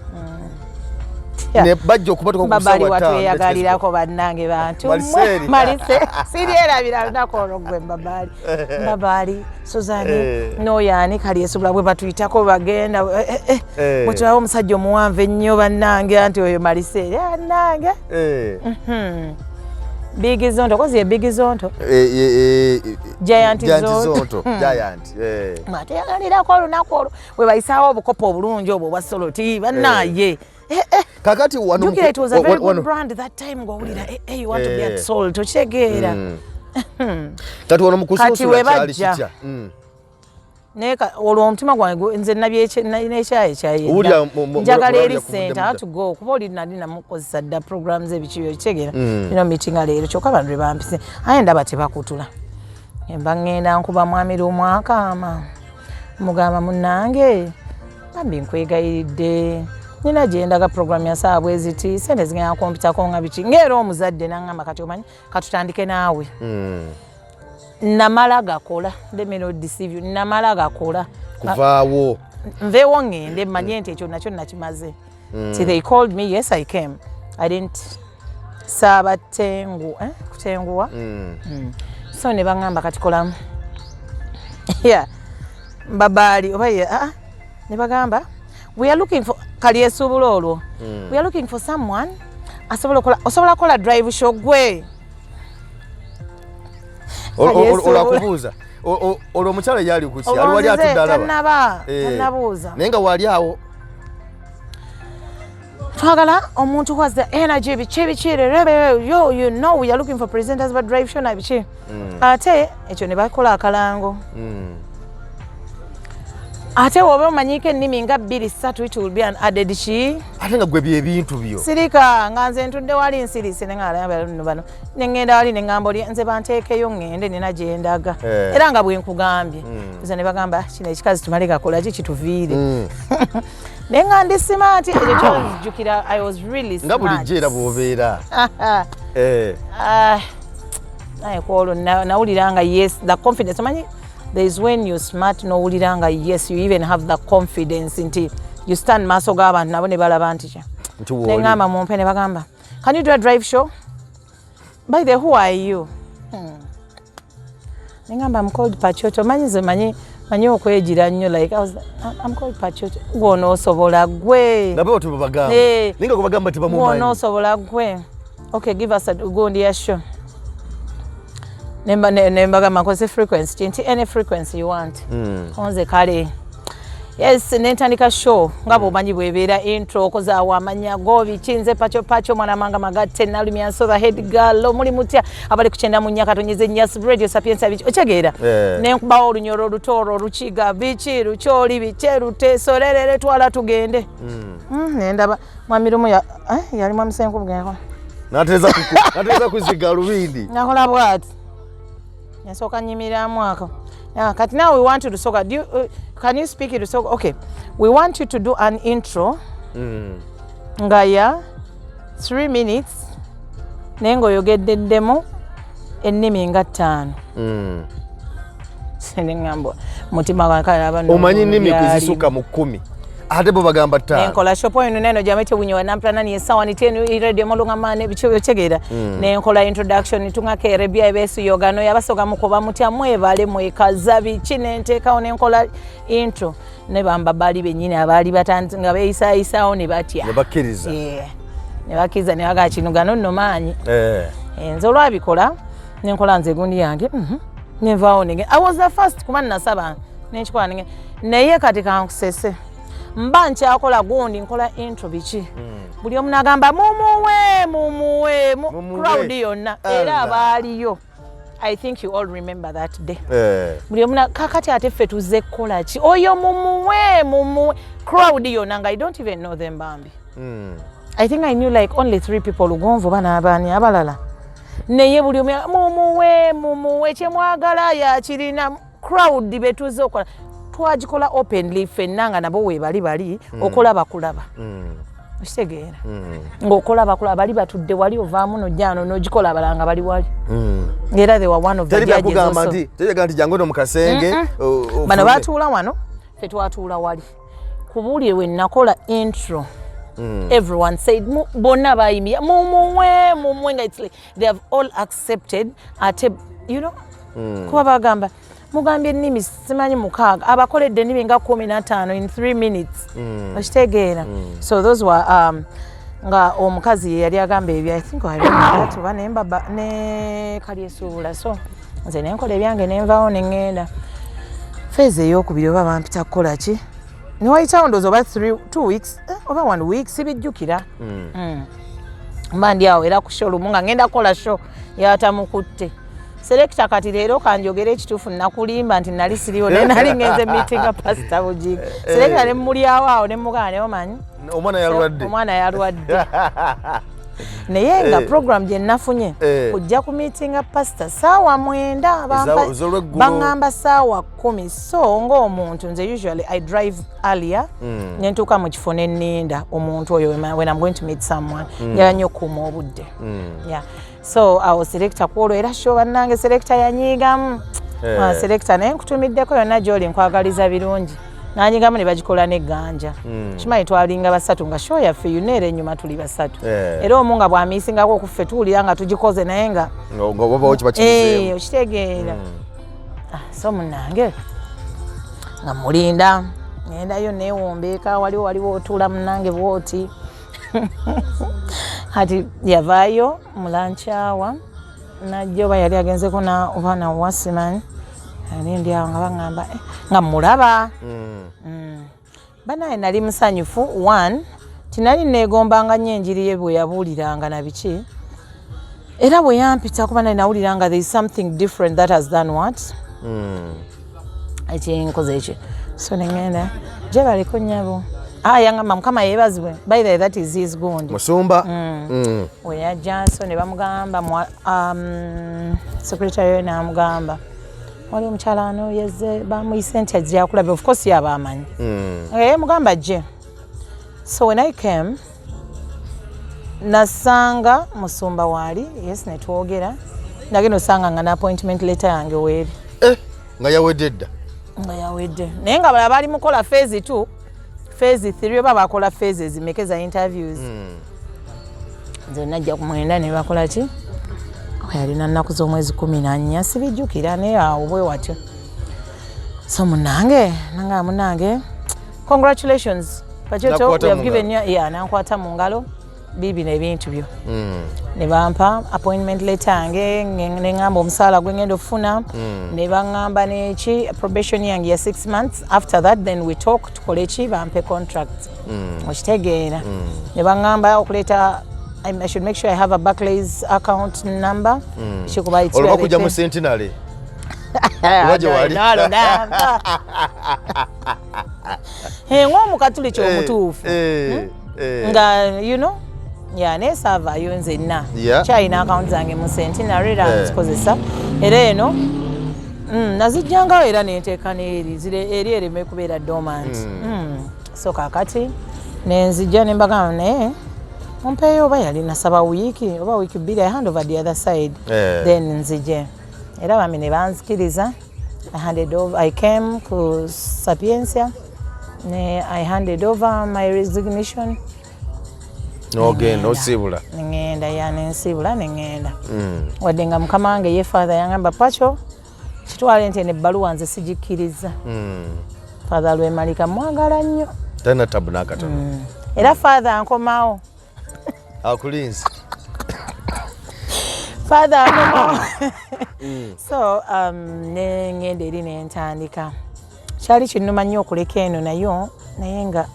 ne bajja okubatuka ku babali watweyagalirako bannange bantu malise siryerabira lunaku olwo gwe babali Suzani noyaani kali esobola bwe batuyitako bagenda bwetulawo omusajja omuwanvu ennyo bannange anti oyo malise annange Big Zonto, kozi Big Zonto. Giant Zonto. Giant. Mate yagalira ko lunaku olwo we bayisawo obukopo obulungi obwo bwa soloti bannaye. Kakati wano it was a very good brand that time ngowulira you want to be at Salt ochegeera. Kati wano mukususula kyali kitya. Neka olwo omutima gwange nze n'ekyayi kyayi njagala eri center to go kuba oli nali namukozesa dda programs ebikiyo kitegeera meeting leero kyokka bantu be bampise aye ndaba tebakutula emba ŋŋenda nkuba mwami lumwakaama mugamba munnange bambi nkwegayiridde nina gye ndaga program ya saa bweziti sente zigenda kompitako nga biki ng'era omuzadde n'aŋŋamba kati omanyi katutandike naawe namala gakola let me not deceive you namala gakola kuvaawo nveewo ŋŋende mmanye nti ekyo nakyo nakimaze so they called me yes I came I didn't saaba kutenguwa so ne baŋŋamba kati kolamu babaali oba ne bagamba we are looking for kali esuubula olwo we are looking for someone osobola kola drive show gwe olakubuuza olwo omukyala yali kuki ali wali atuddalaba tannabuuza naye nga wali awo twagala omuntu who has the energy biki you know we are looking for presenters but drive show na biki ate ekyo ne bakola akalango ate wobe omanyiiko ennimi nga 2-3 it will be an added ki ate nga gwe byebintu byo sirika nga nze ntudde wali nsirise ne ngaalaba bano ne ŋŋenda wali ne ŋŋamba oli nze banteekeyo ŋŋende nina gye ndaga era nga bwe nkugambye nze ne bagamba kino ekikazi tumale gakola ki kituviire naye nga ndi simaati ekyo kyonzijjukira I was really smart nga bulijjo era bw'obeera naye kwolwo nawulira nga yes the confidence omanyi there is when you're smart n'owulira nga yes you even have the confidence nti you stand maaso g'abantu nabo ne balaba nti kya ne ŋŋamba mumpe ne bagamba can you do a drive show by the who are you ne ŋŋamba I'm called Pacho manyi ze manyi okwegira nnyo like I'm called Pacho gw'onoosobola gwe nabe otu babagamba ninga kubagamba tebamumanyi gw'onoosobola gwe okay give us a gundi ya show nembagamba nkoze frequency kinti any frequency you want onze kale yes nentandika show nga bwomanyi bwebeera intro okozaawo amanya go bikinze Pacho mwana manga magatte nalumya nsoba head girl omuli mutya abali kukyenda mu nnya katonyeze nyas radio sapiensa biki okyegeera nenkubawo olunyoro olutooro olukiga biki lukyoli bikyerute solerere twala tugende nendaba mwamirumu yali mwamusenku bugeko nateeza kuziga lubindi nakola bwati yasoka nyimiramu ako kati now we want you to soka can you speak it to soka okay we want you to do an intro nga ya 3 minutes nengo yogeddeddemu ennimi nga 5 ngamba mutima wakala abantu omanyi ennimi kuzisuka mu 10 ate bo bagamba 5 nenkola shopo eno neno jamete bunyo nampana ni sawa ni 10 radio molunga mane bicho chegera nenkola introduction tunga kere bya besu yogano yabasoga mukoba mutya mwebale mwekaza bichine nteka nenkola intro ne bamba bali benyine abali batanzinga beisa isao ne batya ne bakiriza ne bakiza ne aga kinugano nno manyi enzo lwabikola nenkola nze gundi yange nevao nige I was the first kumana nasaba nenchikwa nige naye katika nkusese mba nkyakola gundi nkola intro bichi buli omu nagamba mumuwe crowd yonna era abaaliyo I think you all remember that day buli omu kakati ate ffe tuzze kukola ki oyo mumuwe crowd yonna nga I don't even know them bambi I think I knew like only 3 people Lugonvu bana abani abalala naye buli omu mumuwe kyemwagala yakirina crowd betuze okola twagikola openly fennanga nabo we bali okulaba kulaba okitegeera ng'okolaba kulaba bali batudde wali ovaamu nojjano n'ogikola abalanga bali wali era they were one of the judges also teri jangu no mukasenge bano batuula wano ffe twatuula wali ku buli we nakola intro everyone said bonna bayimya mumuwe nga it's like they have all accepted ate you know kuba bagamba mugambye ennimi simanyi mukaaga abakoledde ennimi nga 15 in 3 minutes okitegeera so those were nga omukazi yali agamba ebyo I think tuba nembaba ne kalyesuubula so nze nenkola ebyange nenvaawo neŋŋenda feezi ey'okubiri oba bampita kukola ki niwayitawo ndoozi oba 2 weeks oba 1 week sibijjukira mba ndi awo era ku show lumu nga ŋŋenda kukola show yatamukutte Selector kati leero kanjogera ekituufu nakulimba nti nali siriwo ne nali ngenze meeting ga Pastor Bugingo. Selector ne mulyawo awo ne mugana ne omanyi. Omwana yalwadde. Naye nga program gye nafunye kujja ku meeting ga Pastor saawa 9 bangamba saawa 10 so ng'omuntu nze usually I drive earlier ne ntuuka mu kifo ne nninda omuntu oyo when I'm going to meet someone njala nnyo okukuuma obudde. Yeah. So awo selector kwolwo era show bannange selector yanyigamu selector naye nkutumiddeko yonna gy'oli nkwagaliza birungi nanyigamu ne bagikola n'egganja kimanyi twalinga basatu nga show yaffe yuneera ennyuma tuli basatu era omu nga bw'amiisingako okuffe tuwulira nga tugikoze naye nga okitegeera so munnange nga mulinda ngendayo neewombeeka waliwo otuula munnange bwoti hati yavaayo mulanchawa najjo ba yali agenzeko na obana wasimanyi ndi awo nga bangamba nga mulaba banaye nali musanyufu 1 tinali neegombanga nnyo enjiri ye bwe yabuuliranga na biki era bwe yampita kuba naye nawuliranga there is something different that has done what ekinkoze ekyo so nengenda gye baliko nnyabo yangamba mukama yeebazibwe by the way that is his gundi musumba we yajja so ne bamugamba secretary n'amugamba wali omukyala ano yezze bamuyise nti ajja yakulaba of course yaba amanyi mugamba gye so when I came nasanga musumba wali yes ne twogera nagenda osanga nga na appointment letter yange weeri nga yawedde dda nga yawedde naye nga bala bali mukola phase 2 phase 3 oba bakola phases zimekeza interviews nze najja kumwenda ne bakola ki yalina nnaku z'omwezi 14 sibijjukira naye awo bwe watyo so munange congratulations Pacho we have given you nankwata mu ngalo bibi n'ebintu byo ne bampa appointment letter yange ne ngamba omusaala gwe ngenda ofuna ne bangamba neki probation yange ya 6 months after that then we talk tukole ki bampe contract okitegeera ne bangamba okuleeta I should make sure I have a Barclays account number kikuba it's olwa kujja mu centenary waje wali ng'omukatuli ky'omutuufu nga you know nesaavaayo nzenna kyalina akawunti zange mu centenary era nzikozesa era eno nazijjangawo era nenteeka eri ereme kubeera dormant so kakati nenzijja nembagamba naye mumpeeyo oba yali nasaba wiiki oba wiiki bbiri I hand over the other side then nzije era bami ne banzikiriza I came ku Sapientia I handed over my resignation nosibula ngenda nensibula nengenda wadde nga mukama wange ye father yangamba Pacho kitwale nti nebbaluwa nze sigikkiriza father Lwemalika mwagala nnyo tena tabu nakatono era father ankomawo akulinzi father ankomawo so nengenda eri nentandika kyali kinnuma nnyo okuleka eno naye nga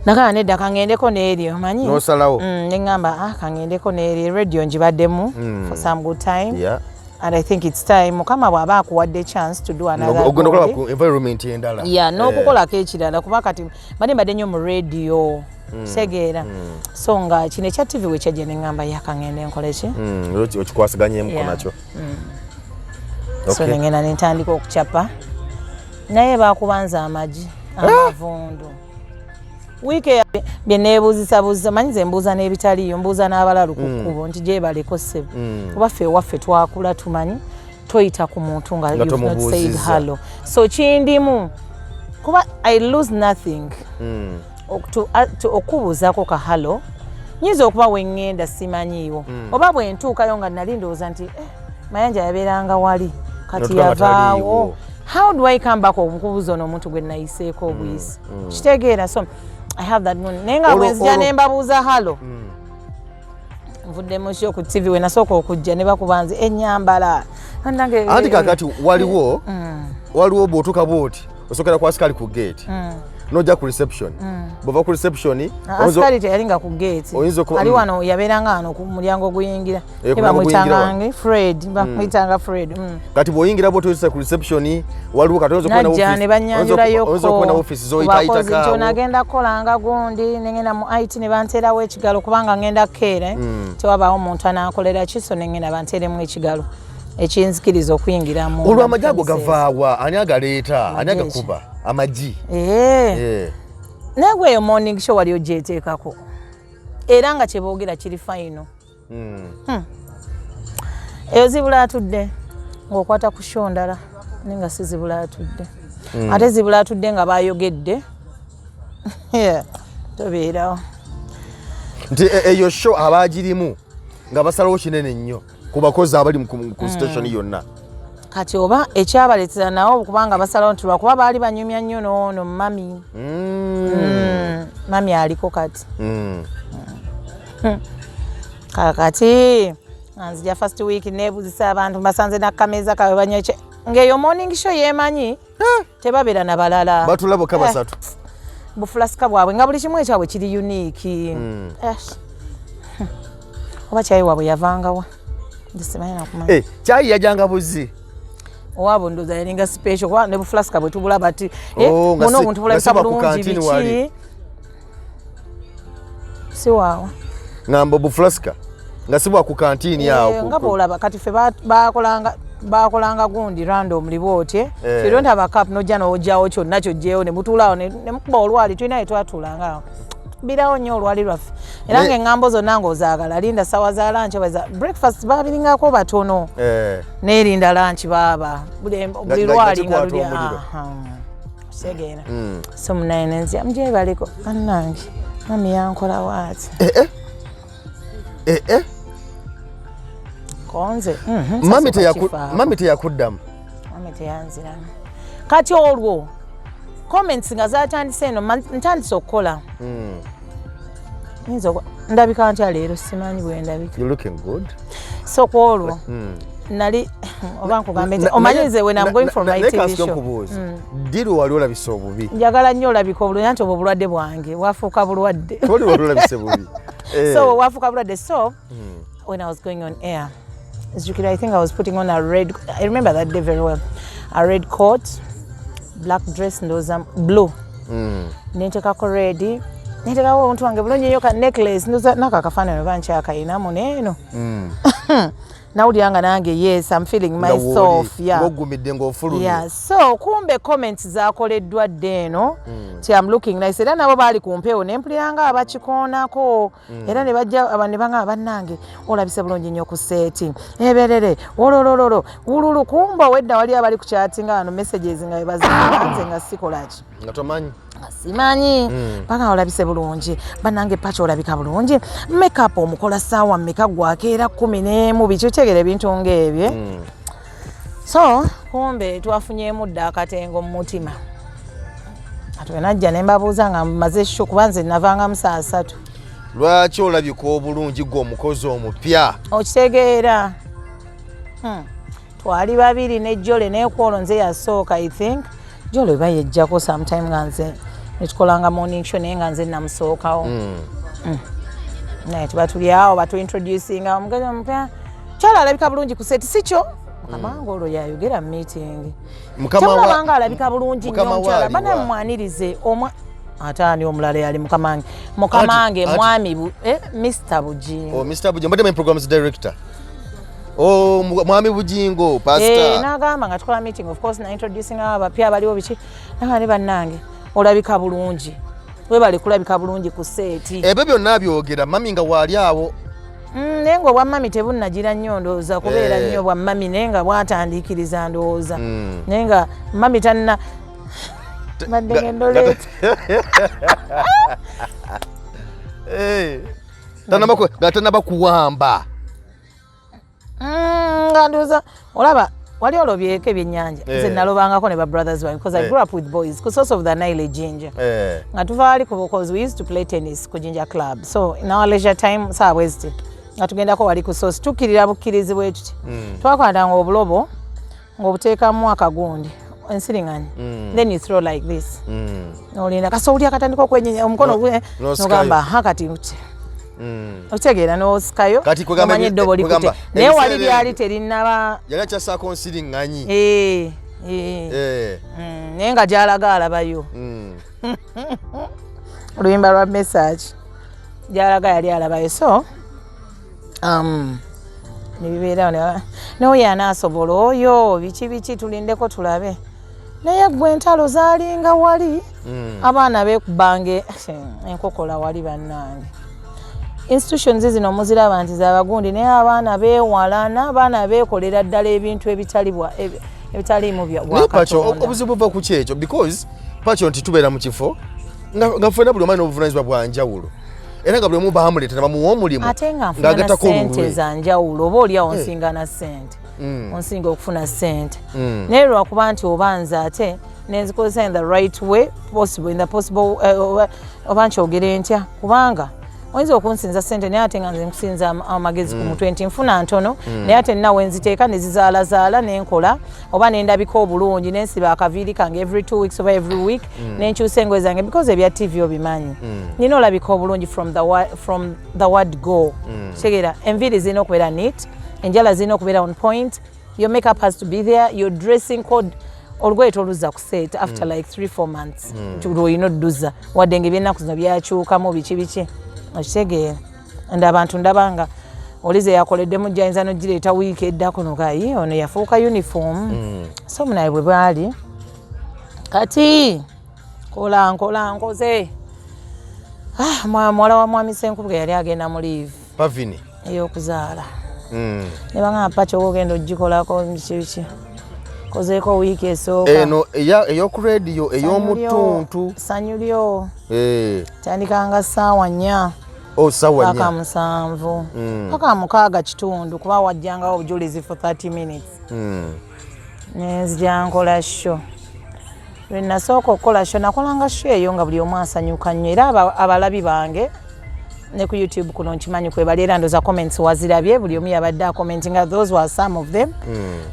nakala nedda kangendeko n'eryo manyi nosalawo neŋŋamba kangendeko n'eryo radio ngibaddemu for some good time and I think it's time mukama bw'aba akuwadde chance to do another environment endala n'okukolako ekirala kuba kati mbadde nnyo mu radio segeera so nga kino ekya TV we kyajja neŋŋamba yakangende nkole ki okikwasiganyemu nakyo so nengenda nentandika okucapa naye bakubanza amagi amavundu wiiki bye neebuuzisabuuziza manyi ze mbuuza n'ebitaliyo mbuuza n'abalalu ku kkubo nti gye baleko ssebo kuba ffe ewaffe twakula tumanyi toyita ku muntu nga you've not said hello so kindimu kuba I lose nothing okubuuzako ka hello nyinza okuba weŋŋenda simanyiiwo oba bwe ntuukayo nga nali ndowooza nti Mayanja yabeeranga wali kati yavaawo how do I come back okubuuza ono omuntu gwe nayiseeko obuyisi kitegeera so I have that moon nenga bwenzija nembabuuza halo nvudde mu show ku TV we nasooka okujja ne bakubanze ennyambala anti kakati waliwo bw'otuuka bw'oti osookera kwa asikali ku gate nojja ku reception bw'ova ku reception asikali teyalinga ku gate ali wano yabeeranga wano ku mulyango guyingira bamwitangange Fred bamwitanga Fred kati bw'oyingira bw'otoyisa ku reception waliwo kati oyinza okubona office zoyitayitaka nti onagenda kukolanga gundi nengenda mu IT ne banteerawo ekigalo kubanga ngenda keere tewabaawo omuntu anaakolera kiso nengenda banteeremu ekigalo ekinzikiriza okuyingira mu olwo amagi ago gavaawa ani agaleeta ani agakuba amagi naye eyo morning show wali ogyeteekako era nga kyeboogera kiri fayino eyo zibula atudde ng'okwata ku show ndala naye nga si zibula atudde ate zibula atudde nga baayogedde tobeerawo nti eyo show abaagirimu nga basalawo kinene nnyo ku bakozi abali ku station yonna kati oba ekyabaleetera nawo kubanga basalawo nti lwakuba baali banyumya nnyo noono mami mami aliko kati kakati nzija first week neebuzisa abantu basanze nakameeza kawe banywa ng'eyo morning show yeemanyi tebabeera na balala batulaboka basatu bufulasika bwabwe nga buli kimu ekyabwe kiri uniiki oba kyayi waabwe yavangawa kyayi yajanga buzi owabo ndoza yalinga special kwa ne bufulasika bwe tubula bati muno omuntu bulabisa bulungi biki si waawo ngamba bufulasika nga sibwa ku kantini awo nga bolaba kati fe bakolanga gundi random liboote fero ntaba cup nojja n'ojjawo kyonna kyojjeewo ne mutuulaawo ne mukuba olwali tulina etwatulanga awo birawo nnyo olwali lwaffe era ng'eŋŋambo zonna ng'ozaagala linda sawa za lunch oba breakfast babiringako batono n'erinda lunch baaba buli lwali nga luli segeera so munaye nzia mugyebaleko bannange mami yankola waati konze mami teyakuddamu mami teyanziramu kati olwo comments nga zatandise eno ntandise okukola ndabika ntya leero simanyi bwe ndabika so kwolwo nali oba nkugambe nti omanyize when I'm going for my TV show diri wali olabisa obubi njagala nnyo olabika obulwadde nti obwo obulwadde bwange wafuuka bulwadde oli wali olabise bubi so wafuuka bulwadde so when I was going on air I think I was putting on I remember that day very well, a red coat, black dress ndoza blue nentekako red netekawo omuntu wange bulungi nnyo ka necklace ndoza nakakafaanano bankyakayinamu neeno nawulira nga nange yes I'm feeling myself yeah so kumbe comments zakoleddwa dde eno ti I'm looking nice era nabo baali ku mpewo ne mpulira nga abakikoonako era ne bajja abantu banga bannange olabise bulungi nnyo ku seeti eberere wololololo wululu kumbe wedda wali abali ku chatting ano messages nga bazibanze nga sikolaki nga tomanyi simanyi paka olabise bulungi bannange Pacho olabika bulungi makeup omukola saawa mmeka gwakeera 11 bikyutegere bintu ng'ebyo so kumbe twafunyemu dda akatengo mu mutima ate najja ne mbabuuza nga mmaze sho kubanze navanga musaa 3 lwaki olabika obulungi gwe omukozi omupya okitegeera twali babiri ne Jole nekwolo nze yasooka I think Jole bayejjako sometime nga nze netukolanga morning show naye nga nze namusookawo naye tuba tuli awo batuintroducinga omukazi omupya kyala alabika bulungi ku seti sikyo mukamange olwo yayogera mu meeting kyamulabanga alabika bulungi nnyo nkyala bana mumwanirize ataani omulala yali mukamange mwami Mr. Bugingo Mr. Bugingo mbadde my programs director mwami Bugingo pastor nagamba nga tukola meeting of course na introducing abapya baliwo biki nagane bannange olabika bulungi we bali kulabika bulungi ku seeti ebyo byonna byogera mami nga waali awo naye nga obwa mami tebunnagira nnyo ndowooza kubeera nnyo bwa mami naye nga bwatandiikiriza ndowooza naye nga mami tanna badde gendoleeta tanaba kuwamba nga ndowooza olaba wali olobyeko ebyennyanja nze nalobangako ne ba brothers wange because I grew up with boys ku source of the Nile Jinja nga tuvaali because we used to play tennis ku Jinja club so in our leisure time saabweziti nga tugendako wali ku source tukirira bukkirizi bwe tuti twakwatanga obulobo ng'obuteekamu akagundi ensiriŋŋanyi then you throw like this nolinda kasooli akatandika okwenyenya omukono nogamba hakati okitegeera n'osikayo omanye eddobo likute naye wali lyali terinaba yali akyasaako nsiriŋŋanyi naye nga gyalaga alabayo oluyimba lwa message gyalaga yali alabayo so nebibeerawo noyo anaasobola oyo biki tulindeko tulabe naye gwe entalo zaalinga wali abaana beekubange enkokola wali bannange institutions zino muziraba nti z'abagundi naye abaana beewalana abaana beekolera ddala ebintu ebitaliimu bwakatonda obuzibu buva ku kyekyo because Pacho nti tubeera mu kifo nga ffena buli omwana n'obuvunaanyizibwa bwa njawulo era nga buli omu bamuleeta ne bamuwa omulimu ate nga nfuna ssente za njawulo oba oliawo onsinga na ssente onsinga okufuna ssente naye lwakuba nti obanza ate nenzikozesa in the right way possible in the possible oba nkyogere ntya kubanga oyinza okunsinza ssente naye ate nga nze nkusinza amagezi ku mutwe nti nfuna ntono naye ate nnawe nziteeka ne zizaalazaala nenkola oba nendabika obulungi nensiba akaviiri kange every 2 weeks oba every week nenkyusa engoye zange because ebya TV obimanyi nina olabika obulungi from the word go kitegeera enviiri zirina okubeera neat enjala zirina okubeera on point your makeup has to be there your dressing code olugoye toluzza ku set after like 3-4 months lwoyina odduza wadde ngaebyennaku zino byakyukamu biki okitegeera abantu ndabanga olize yakoleddemu jjayinza nogireeta wiiki eddako nogayi ono yafuuka uniform so munaye bwe bwali kati nkola nkoze muwala wa mwami Senkubwe yali agenda mu leave pavini ey'okuzaala ne bangamba Pacho ogenda ogikolako biki kozeeko wiiki esooka eno ey'oku radio ey'omutuntu sanyu lyo tandikanga ssaawa 4 paka 7 paka 6 kitundu kuba wajjangawo obujulizi for 30 minutes nenzija nkola sho lwe nasooka okukola sho nakolanga sho eyo nga buli omu asanyuka nnyo era abalabi bange ne ku YouTube kuno nkimanyi kwebali era ndoza comments wazirabye buli omu yabadde commenting those were some of them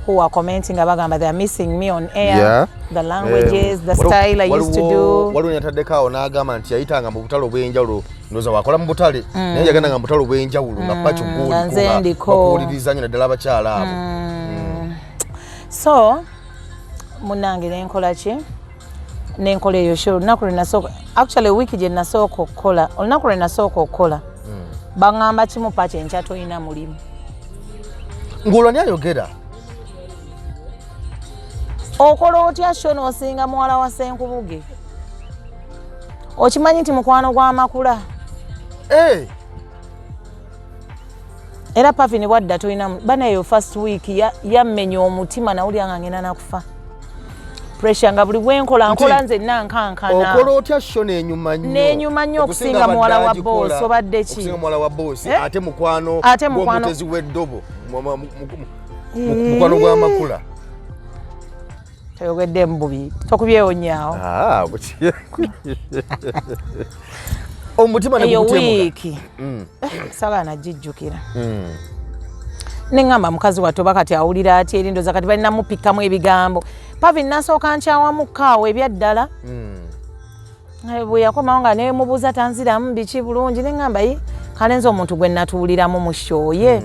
who are commenting bagamba they are missing me on air the languages the style I used to do waliwo nyataddekaawo n'agamba nti yayitanga mu butale obw'enjawulo ndoza wakola mu butale naye yagenda nga mu butale obw'enjawulo nga Pacho bakuwuliriza nnyo naddala abakyala abo so munnange nenkola ki nenkola eyo sho olunaku lwe nasooka actually wiiki gye nasooka okukola olunaku lwe nasooka okukola baŋŋamba kimu Pacho enkya toyina mulimu ngolani ayogera okola otya show n'osinga muwala wa Ssenkubuge okimanyi nti mukwano gwa Makula era Pavini bwadda toyina bana eyo first week yammenya omutima nawulira nga ngenda nakufa pressure nga buli bwenkola nkola nze nankankana okola otya show n'enyuma nnyo okusinga muwala wa boss obadde ki okusinga muwala wa boss ate mukwano gw'omutezi w'eddobo mukwano gwa Makula toyogedde mububi tokubyewonyaawo omutima ne eyo wiiki saba najijjukira neŋŋamba mukazi wattu oba kati awulira ati erindoza kati balina mupikamu ebigambo Pavini nasooka nkyawamukaawo ebyaddala bwe yakomawo nga nemubuuza tanziramu biki bulungi neŋŋamba yi kalenzi omuntu gwe natuuliramu mu shooye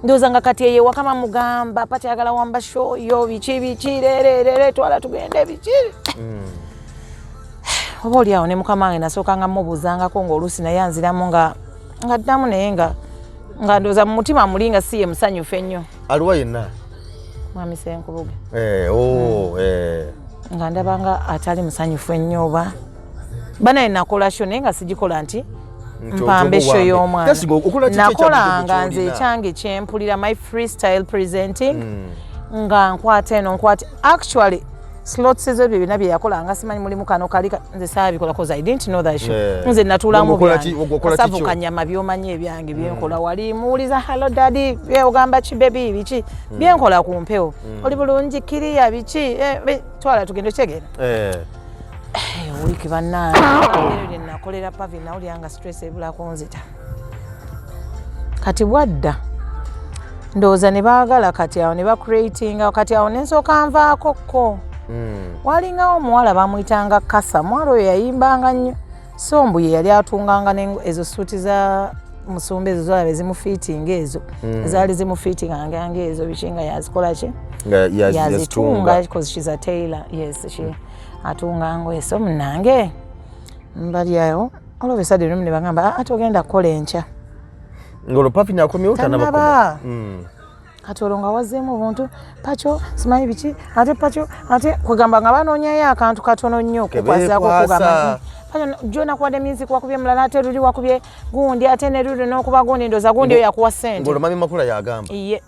ndowooza nga kati eyo wakama mugamba pati ayagala wamba shooyo biki leerere twala tugende biki oba oli awo ne mukama wange nasooka nga mubuuzangako ng'oluusi naye anziramu nga ddamu naye nga ndowooza mu mutima muli nga si ye musanyufu ennyo aliwa yenna mwami Ssenkubuge nga ndaba nga atali musanyufu ennyo oba banaye nakola sho naye nga sigikola nti mpambe sho y'omwana nakolanga nze ekyange kyempulira my freestyle presenting nga nkwata eno nkwata actually slots ezo bye bina bye yakolanga simanyi mulimu kano kali nze saabikola cause I didn't know that show nze natulamu kasavu kanyama byomanyi ebyange byenkola wali muwuliza hello daddy ogamba ki baby biki byenkola ku mpewo oli bulungi kiriya biki twala tugende kyegera wiki bannange nakolera Pavini nawulira nga stress ebulako nzita kati bwadda ndowooza ne baagala kati awo ne bacreatinga kati awo nensooka nvaakokko walingawo omuwala bamuyitanga Kasa mwala oyo yayimbanga nnyo so mbu ye yali atunganga ezo suuti za musumba ezo zolaba ezimufiitinga ezo zaali zimufiitinganga ezo bikinga yazikola ki yazitunga because she's a tailor yes she atunga ngoye so munange mbali ayo all of a sudden ne bagamba ate ogenda kukola enkya ngolo Pavini akomyewo tanaba kati olwo nga wazzeemu obuntu Pacho simanyi biki ate Pacho ate kugamba nga banoonyayo akantu katono nnyo okukwasaako okugamba jo nakuwadde music wakubye mulala ate luli wakubye gundi ate ne luli n'okuba gundi ndooza gundi oyo yakuwa ssente ngolo mami Makula yagamba iye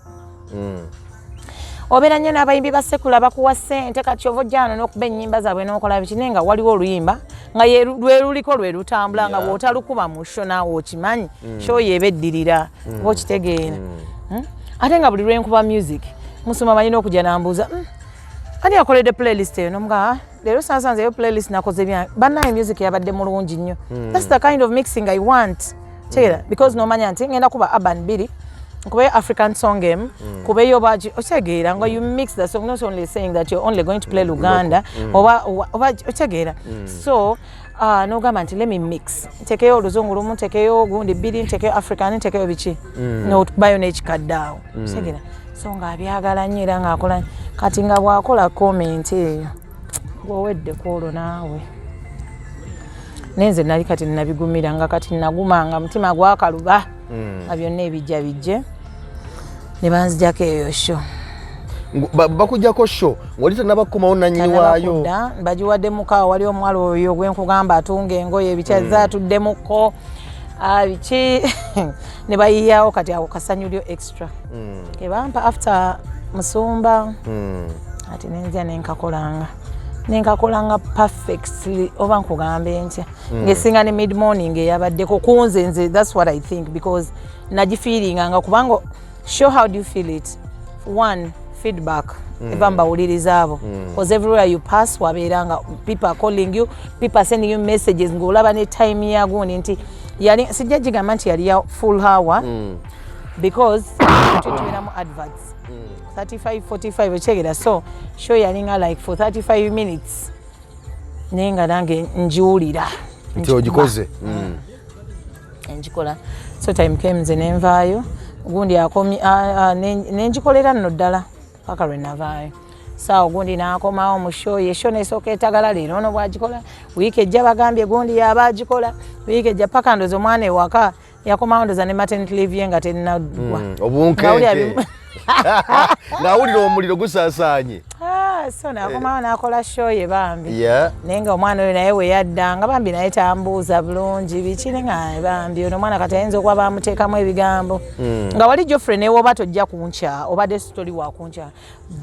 obeera nnyo n'abayimbi ba sekula bakuwa ssente kati ova ojjaano n'okuba ennyimba zaabwe n'okola biki naye nga waliwo oluyimba nga lwe luliko lwe lutambula nga bw'otalukuba mu sho naawe okimanyi sho yeeba eddirira oba okitegeera ate nga buli lwenkuba music musoma balina okujja nambuuza ani yakoledde playlist eyo nomugaa leero sansanzeyo playlist nakoze byange bannaye music yabadde mulungi nnyo that's the kind of mixing I want tegeera because nomanya nti ngenda kuba urban biri kubeyo African song em kubeyo baji otegeera nga you mix the song not only saying that you're only going to play Luganda oba otegeera so nogamba nti let me mix ntekeyo oluzungu lumu ntekeyo gundi bbiri ntekeyo African ntekeyo biki notubayo n'ekikaddaawo otegeera so nga abyagala nnyo era ng'akola kati nga bw'akola comment eyo gw'owedde kwolwo naawe nenze nali kati nabigumira nga kati nagumanga mutima gwakaluba nga byonna ebijja bijje ne banzijako eyo sho bakujjako sho ng'oli tannabakomawo nannyini waayo bagiwadde mukaawa wali omuwala oyo gwenkugamba atunga engoye ebikyaza atuddemukko biki ne bayiyawo kati awo kasanyulyo extra kebampa after musumba ati nenzia nenkakolanga perfectly oba nkugambe ntya ngesinga ne mid morning eyabaddeko kunze nze that's what I think because nagifeelinganga kubanga show how do you feel it one feedback eva mbawuliriza abo because everywhere you pass wabeeranga people are calling you people are sending you messages ng'olaba ne time yagundi nti yali sijja gigamba nti yali ya full hour because tutubeeramu adverts 35-45 ochegera so show yalinga like for 35 minutes naye nga nange njiwulira nti ogikoze njikola so time came nze nenvaayo gundi akomi nenjikolera nno ddala paka lwe navaayo saawa gundi n'akomawo mu show ye show nesooka etagala leero ono bwagikola wiiki ejja bagambye gundi yaba agikola wiiki ejja paka ndoza omwana ewaka yakomawo ndoza ne maternity leave ye nga tennaggwa obunkenke ng'awulira omuliro gusaasanye. So nakomawo n'akola show ye bambi. Naye nga omwana oyo naye we yaddanga bambi naye tambuuza bulungi biki nga bambi ono omwana kati ayinza okuba bamuteekamu ebigambo. Nga wali Geoffrey newe oba tojja kunkya obadde sitoli wa kunkya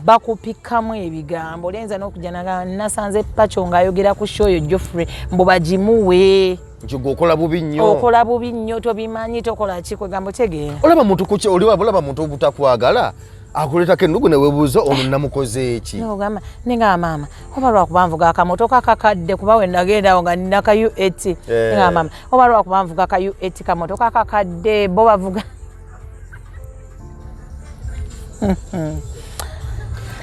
bakupikamu ebigambo olenza n'okujja nasanze Pacho ng'ayogera ku show yo Geoffrey mbu bagimuwe. Njugo okola bubi nnyo. Okola bubi nnyo tobimanyi tokola ki kwegambo tegeera. Olaba muntu kuki olaba muntu obutakwagala. Akuletako ennugu ne weebuuza ono namukoze eki? N'ogamba nenga maama oba lwakuba nvuga akamotoka kakadde kuba we nagendawo nga nina ka U8 nenga maama oba lwakuba nvuga ka U8 kamotoka kakadde bo bavuga.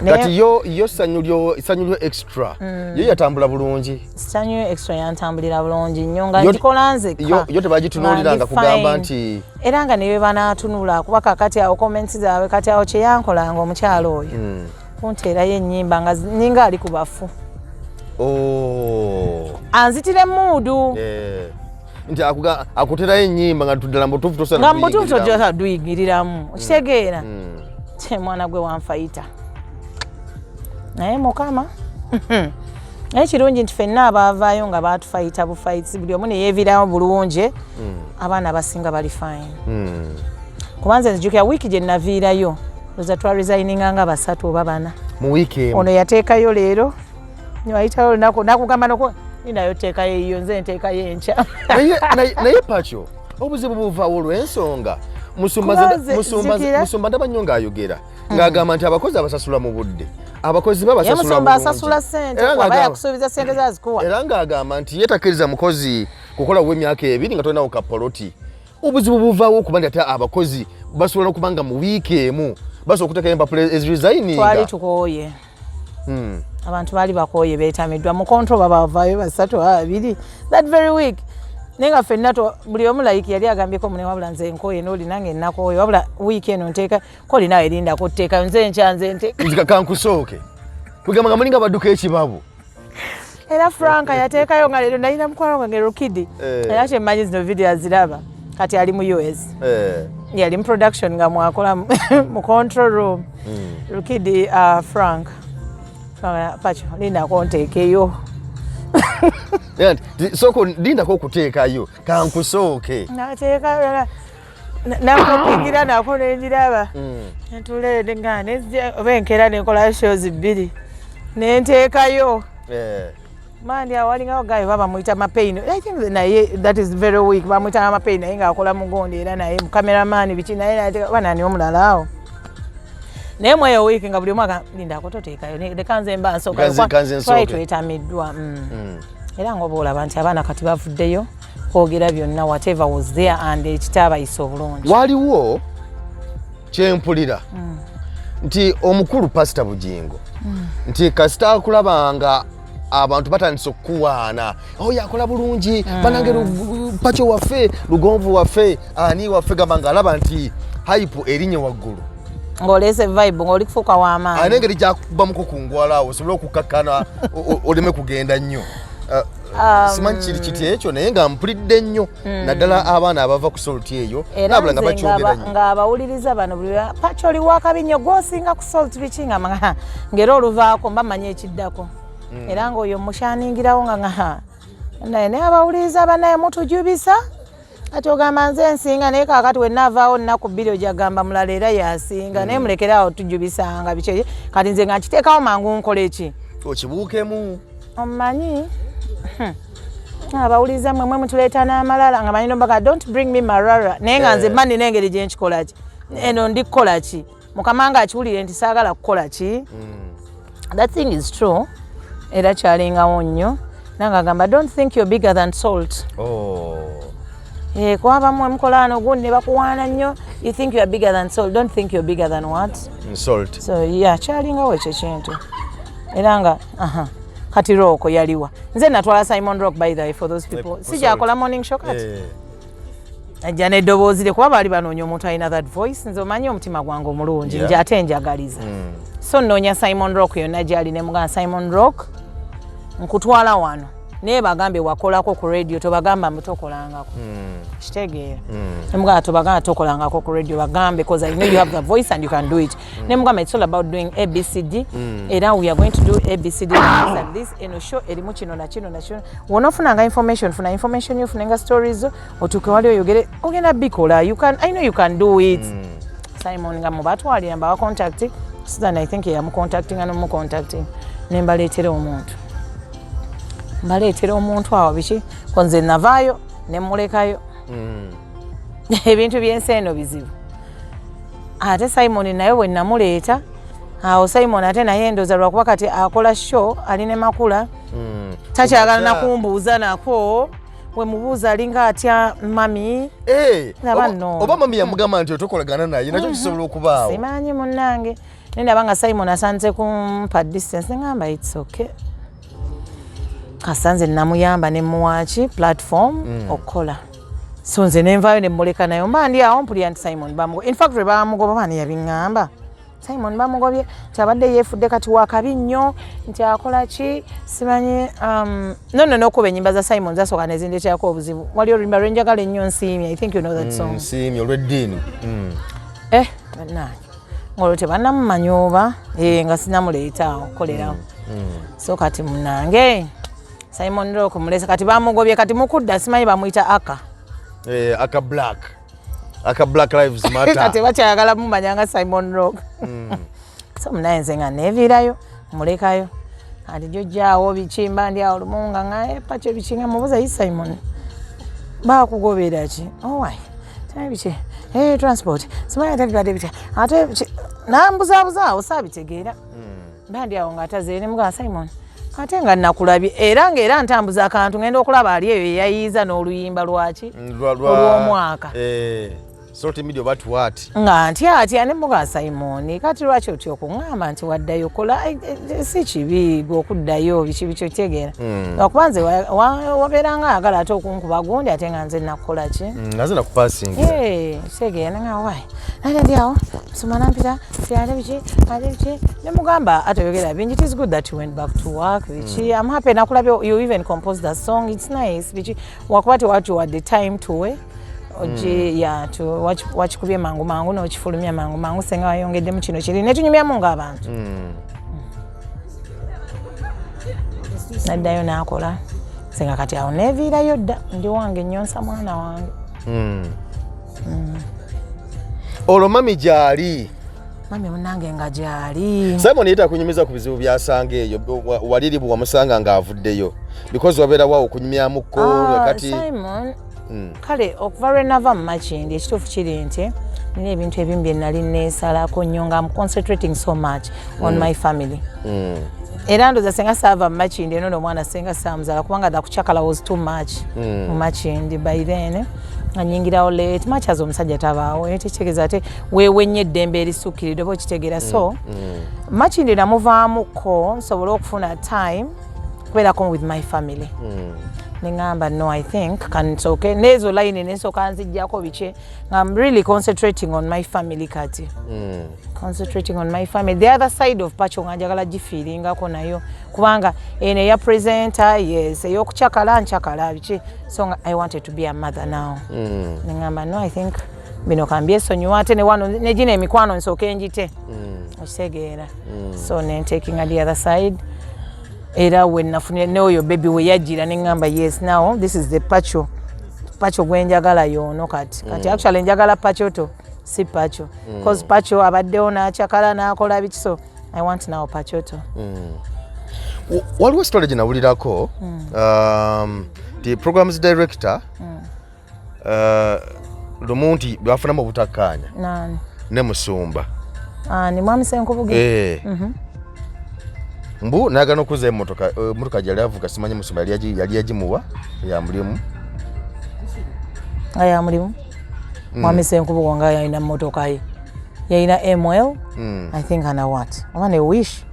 Kati yo sanyulyo extra yo yatambula bulungi. Sanyulyo extra yantambulira bulungi nnyo nga ngikola nzekka. Yo tebagitunuliranga kugamba nti era nga ne banatunula kuba kakati awo comments zaabwe kati awo kye yankolanga omukyalo oyo kunteerayo ennyimba nga ninga ali ku bafu. Anzitire muudu nti akuterayo ennyimba nga tuddala mutuufu tosana nga mutuufu tojja duyigiriramu okitegeera mwana gwe wanfayita naye mukama naye kirungi nti ffenna abaavaayo nga baatufayita bufayitsi buli omu ne yeeviramu bulungi abaana abasinga bali fine kubanza nzijukira wiiki gye naviirayo oza twaresigninga nga basatu oba bana mu wiiki emu ono yateekayo leero niwayitayo olunaku nakugamba ninayo teekayo eyo nze nteekayo enkya naye Pacho obuzibu buvaawo olw'ensonga musumba ndaba nnyo ng'ayogera ng'agamba nti abakozi abasasula mu budde abakozi babasasula ssente waba yakusuubiza ssente zazikuwa era ng'agamba nti yeetakkiriza mukozi kukola w'emyaka 2 nga tolinawo kapoloti. Obuzibu buvaawo okuba nti ate abakozi basobola okuba nga mu wiiki emu basobola okuteekayo empapula ezirisigninga. Twali tukooye abantu baali bakooye beetamiddwa mu kontrol babavaayo 3-2 that very week naye nga ffenna buli omu layiki yali agambyeko mune wabula nze nkooye n'olinange nnakooye wabula wiiki eno nteeka kolinawo erindako tteeka nze nkya nze nteeka kankusooke kugamba nga mulinga badduka ekibabu. Era Franka yateekayo nga leero nalina mukwano gwange Rukidi era kyemmanyi zino video aziraba kati ali mu US yali mu production nga mwakola mu control room Rukidi Frank Pacho lindako nteekeyo soko lindako okuteekayo kankusooke nateeka nakopigira nako nenjiraba ntulede nga oba enkeera nenkola shows 2 nenteekayo mandi awalingawo gayo baba muyita mapain. I think naye that is very weak bamuyita mapain naye ngaakola mugondi era naye mukameramani biki naye nateeka banani omulala awo naye mweyo week nga buli mwaka lindako toteekayo nekanze mba nsooka twali twetamiddwa era ng'oba olaba nti abaana kati bavuddeyo kwogera byonna whatever was there and ekitaabayisa obulungi. Waliwo kyempulira nti omukulu Pastor Bugingo nti kasita akulabanga abantu batandise okuwaana yakola bulungi banange Pacho waffe lugonvu waffe ani waffe gamba ng'alaba nti hype erinye waggulu ng'oleese vibe ng'oli kufuuka w'amaanyi anengeri gyakubamuko ku ngwala awo osobole okukakkana oleme kugenda nnyo. Simanyi kiri kiti ekyo naye nga mpulidde nnyo naddala abaana abava ku solti eyo nabula nga bakyogera nnyo ng'abawuliriza bano buli Pacho oli wakabi nnyo gwosinga ku solti biki nga ng'era oluvaako mbamanya ekiddako era ng'oyo mushaningirawo nga naye naye abawuliriza banaye mutujubisa ati ogamba nze nsinga naye kaakati wennaavaawo nnaku 2 ojagamba mulala era yasinga naye mulekeraawo tujubisanga biki kati nze nga nkiteekawo mangu nkola eki okibuukemu omumanyi abawuliriza mmwe mutuleeta n'amalala nga manyi nombaga don't bring me marara naye nga nze mani n'engeri gye nkikola ki eno ndikukola ki mukama nga akiwulire nti saagala kukola ki that thing is true era kyalingawo nnyo nanga agamba don't think you're bigger than salt kwabamu emukolano gundi ne bakuwaana nnyo you think you're bigger than salt don't think you're bigger than what salt so yeah kyalingawo ekyo kintu era nga kati Rock yaliwa nze natwala Simon Rock by the way for those people sijakola morning show kati ajja n'eddoboozi lye kuba baali banoonya omuntu alina that voice nze omanyi omutima gwange omulungi nje ate njagaliza so nnoonya Simon Rock yonna gyali ne mugamba Simon Rock nkutwala wano naye bagambe wakolako ku radio tobagamba mutokolangako kitegeera nemugamba tobagamba tokolangako ku radio bagambe because I know you have the voice and you can do it nemugamba it's all about doing ABCD era we are going to do ABCD and this eno show erimu kino na kino na kino wonofunanga information funa information yofunanga stories otuke wali oyogere ogenda bikola I know you can do it Simon nga mubatwalira mba contact Susan I think I'm contacting and I'm contacting nembaleetera omuntu awo biki konze navaayo nemulekayo ebintu by'enseeno bizibu ate Simon naye bwe namuleeta awo Simon ate naye ndoza lwakuba kati akola show ali ne Makula takyagala nakumbuuza nako we mubuuza alinga atya mami oba mami yamugamba nti otokolagana naye nakyo kisobola okubaawo simanyi munnange nendaba nga Simon asanze kumpa distance ngamba it's okay kasanze namuyamba ne muwaki platform okola so nze nenvayo ne muleka nayo mba ndi awo mpulira nti Simon bamugo in fact bamugoba bani yabingamba Simon bamugobye tabadde yefudde kati wakabi nnyo nti akola ki simanyi no kuba ennyimba za Simon zasooka nezindeeterako obuzibu wali oluyimba lwenjagala ennyo nsiimye I think you know that song nsiimye olw'eddiini bannange olwo tebannamumanyi oba nga sinamuleeta awo okukolerawo so kati munange Simon Rock mulesa kati bamugobye kati mukudda simanyi bamuyita aka black lives matter kati bakyayagala mumanyanga Simon Rock so munaye nze nga neviirayo mulekayo ati jojjaawo bikimba ndi awo lumunga nga Pacho bikinga mubuza yi Simon bakugobera ki owai biki transport simanyi ate bibadde bitya ate nambuzaabuza osabitegeera bandi awo ng'atazeere mugaa Simon ate nga nakulabye era ntambuza akantu ngenda okulaba ali eyo yeyayiiza n'oluyimba lwaki olw'omwaka sort media about what nga ntya ne mugaa Simon kati lwaki otyo okuŋŋamba nti waddayo kola si kibi gwe okuddayo biki kitegeera okubanze wabeeranga ayagala ate okunkuba gundi ate nga nze nakukola ki nga nze nakupasinga kitegeera nga wayi nali ndi awo nsoma nampita ate biki ne mugamba ate oyogera bingi it is good that you went back to work biki I'm happy nakulabye you even composed that song it's nice biki wakuba tewatuwadde time to oji ya to wakikubye mangu n'okifulumya mangu senga wayongeddemu kino kiri ne tunyumyamu ng'abantu naddayo n'akola senga kati awo neviirayo dda ndi wange nnyonsa mwana wange olwo mami gyali mami munange nga gyali Simon yita kunyumiza ku bizibu byasanga eyo waliri bwe wamusanga ng'avuddeyo because wabeera waawo okunyumyamuko kati Simon kale okuva lwe nava mu Makindi ekituufu kiri nti nina ebintu ebimu bye nali neesalako nnyo nga I'm concentrating so much on my family era ndoza senga saava mu Makindi eno n'omwana senga saamuzala kubanga dakucakala was too much mu Makindi by then nga nyingirawo late machazo omusajja tabaawo tekitegeeza ate weewe nnyo eddembe erisukkiridde oba okitegeera so Makindi namuvaamuko nsobole okufuna time kubeerako with my family nengamba no I think kansoke nezo line nensoka nzijjako biche I'm really concentrating on my family kati concentrating on my family the other side of Pacho nganjagala gifiringako nayo kubanga ene ya presenter yes eyokuchakala nchakala biche so I wanted to be a mother now nengamba no I think bino kambye sonyiwa ate ne wano negine emikwano nsoke njite okisegeera so then taking at the other side era when nafunye neoyo baby we yajira nengamba yes now this is the Pacho gwenjagala yono kati actually njagala Pacho to si Pacho because Pacho abaddewo n'akyakala n'akola biki so I want now Pacho to waliwo story ginawulirako the programs director lumunti bafunamu obutakkaanya nani ne Musumba ni mwami Senkubuge mbu nagano kuza emotoka gyali avuga simanyi Musumba yali yagimuwa ya mulimu aya mulimu mwami Senkubuge nga yalina motoka ye yalina ML I think ana what one wish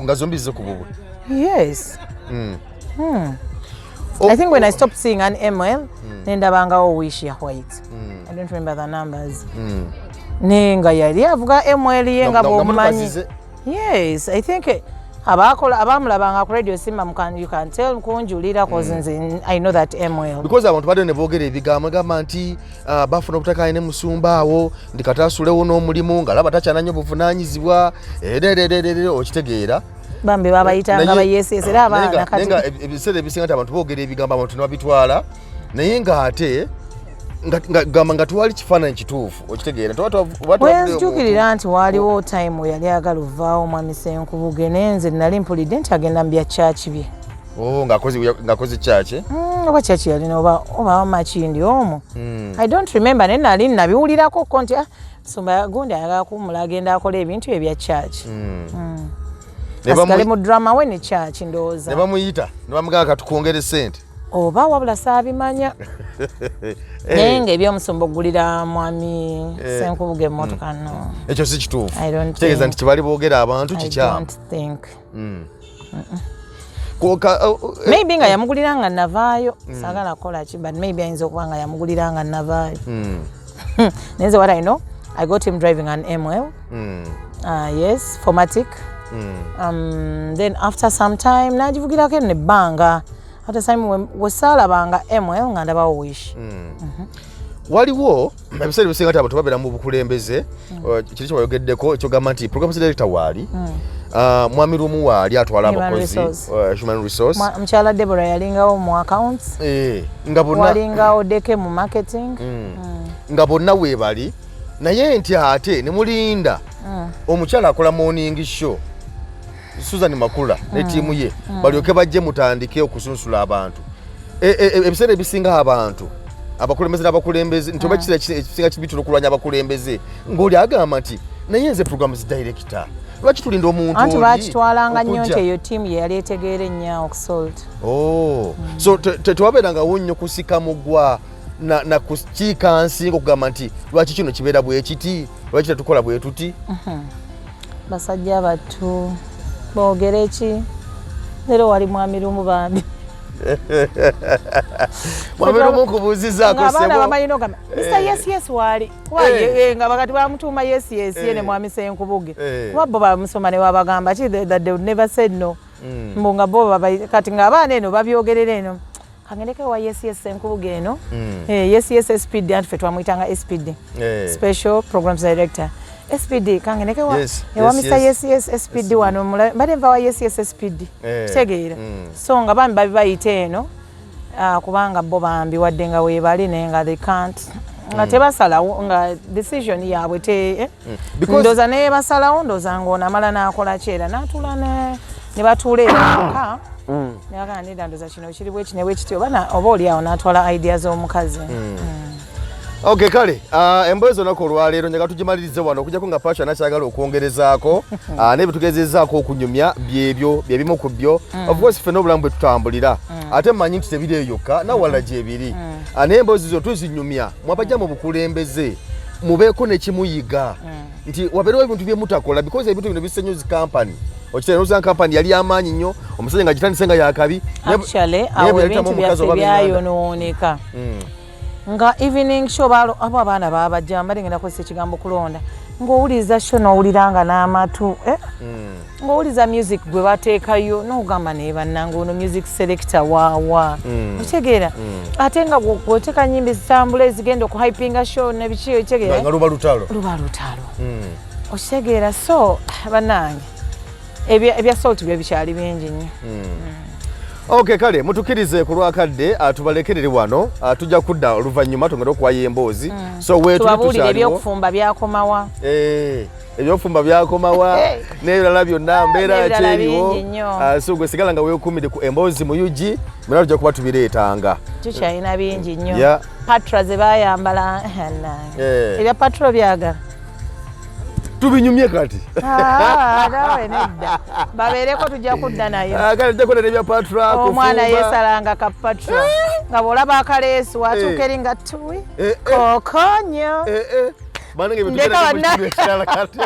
nga zombi ze kububwe yes I think when I stopped seeing an ML nendabanga wish ya white I don't remember the numbers nenga yali avuga ML yenga bomanyi yes I think abamulabanga ku radio simba you can tell kunjulira cause I know that well because abantu badde ne boogera ebigambo gamba nti bafuna obutakaane ne musumba awo ndi katasulewo n'omulimu ngalaba takyananya obuvunaanyizibwa okitegeera bambi babayitanga bayesese era abaana kati nenga ebiseera ebisinga nti abantu boogera ebigambo abantu ne babitwala naye ng'ate nga twali kifaananyi kituufu okitegeera nzijukirira nti waaliwo time yali agala ovaawo mwami Senkubuge nenze nali mpulidde nti agenda mu bya chachi bye ng'akoze chachi oba chachi yalina oba makindi omwo I don't remember naye nali nabiwulirako ko nti musumba gundi ayagala kuwumula agenda akola ebintu ebya chachi asigale mu drama we ne chachi ndowooza ne bamuyita ne bamugamba katukwongere ssente oba wabula saabimanya naye ng'ebyomusumba oggulira mwami Senkubuge emmotoka no ekyo si kituufu kitegeeza nti kyebali boogera abantu kikyamu maybe nga yamugulira nga navaayo saagala kukola ki but maybe ayinza okuba nga yamugulira nga navaayo naye what I know I got him driving an ML yes formatic then after some time najivugirako nebbanga ate same wesaalabanga ML nga ndabawo wish waliwo ebiseera bisinga nti abantu babeera mu bukulembeze kiri kyebayogeddeko ekyogamba nti program director waali mwami Rumu waali atwala abakozi human resource mukyala Deborah yalingawo mu accounts walingawo Deke mu marketing nga bonna weebali naye nti ate ne mulinda omukyala akola morning show Susan Makula ne tiimu ye balyoke bajje mutandike okusunsula abantu ebiseera ebisinga abantu abakulembeze n'abakulembeze nti oba ekisinga kibitula okulwanya abakulembeze ng'oli agamba nti naye nze programs director lwaki tulinda omuntu anti bakitwalanga nnyo nti eyo tiimu ye yali etegeera ennyo okusolt so tewabeerangawo nnyo kusika mugwa na kukiika nsinga okugamba nti lwaki kino kibeera bwe kiti lwaki tetukola bwe tuti basajja battu boogere ki leero wali mwami Rumu bambi mwami Rumu nkubuuzizaako abaana bamalina ogamba Mr. yes waali kuba nga bakati bamutuuma yes ye ne mwami Senkubuge kuba bo bamusoma ne wabagamba ki that they would never said no mbu nga bo kati ng'abaana eno babyogerera eno kangendeke wa yes Senkubuge eno yes SPD anti ffe twamuyitanga SPD special programs director SPD kangeneke wa ewa Mr. yes SPD wano mbadde nva wa yes SPD kitegeera so nga bambi babibayite eno kubanga bo bambi wadde nga weebali naye nga they can't nga tebasalawo nga decision yaabwe ndooza naye basalawo ndooza ng'onamala n'akola kyera n'atuula ne batuula eka nebagaa nedda ndooza kino kiri bweki ne bwekiti oba oli awo n'atwala idea z'omukazi Okay kale emboyo zonako olwaleero njaga tugimalirize wano okujjako nga Pacho anakyagala okwongerezaako n'ebitugezezaako okunyumya byebyo byebimu ku byo of course ffe n'obulamu bwe tutambulira ate mmanyi nti tebiri eyo yokka nawala gyebiri naye emboyo zizo tuzinyumya mwabajja mu bukulembeze mubeeko ne kimuyiga nti wabeerewo ebintu bye mutakola because ebintu bino bisse news company okitegeeza company yali amaanyi nnyo omusajja nga gitandise nga yakabi actually awo ebintu byaffe byayonooneka nga evening show abo abaana babajja mbali ngenda kwesa ekigambo kulonda ng'owuliriza show n'owuliranga n'amatu ng'owuliriza music gwe bateekayo n'ogamba naye bannanga ono music selector waawa okitegeera ate nga gwoteeka nnyimbi zitambula ezigenda okuhypinga show nebiki okitegeera nga luba lutalo okitegeera so bannange ebya salt byo bikyali bingi nnyo Okay kale mutukirize ku lwakadde tubalekerere wano tujja kudda oluvannyuma tugenda okuwayo emboozi so wetubabuulire ebyokufumba byakomawa ebyokufumba byakomawa n'ebirala byonna mbeera kyeriwo so gwe sigala nga weekumire ku emboozi mu UG mera tujja kuba tubireetanga tukyalina bingi nnyo patra ze bayambala ebya patro byagala tubinyumye kati nawe nedda babeereko tujja kudda naye kale tujja kudda nebya patra omwana yeesalanga ka patra nga bw'olaba akaleesu watuuka eri nga tuwi kokonyo banange bwe tugenda ku kirala kati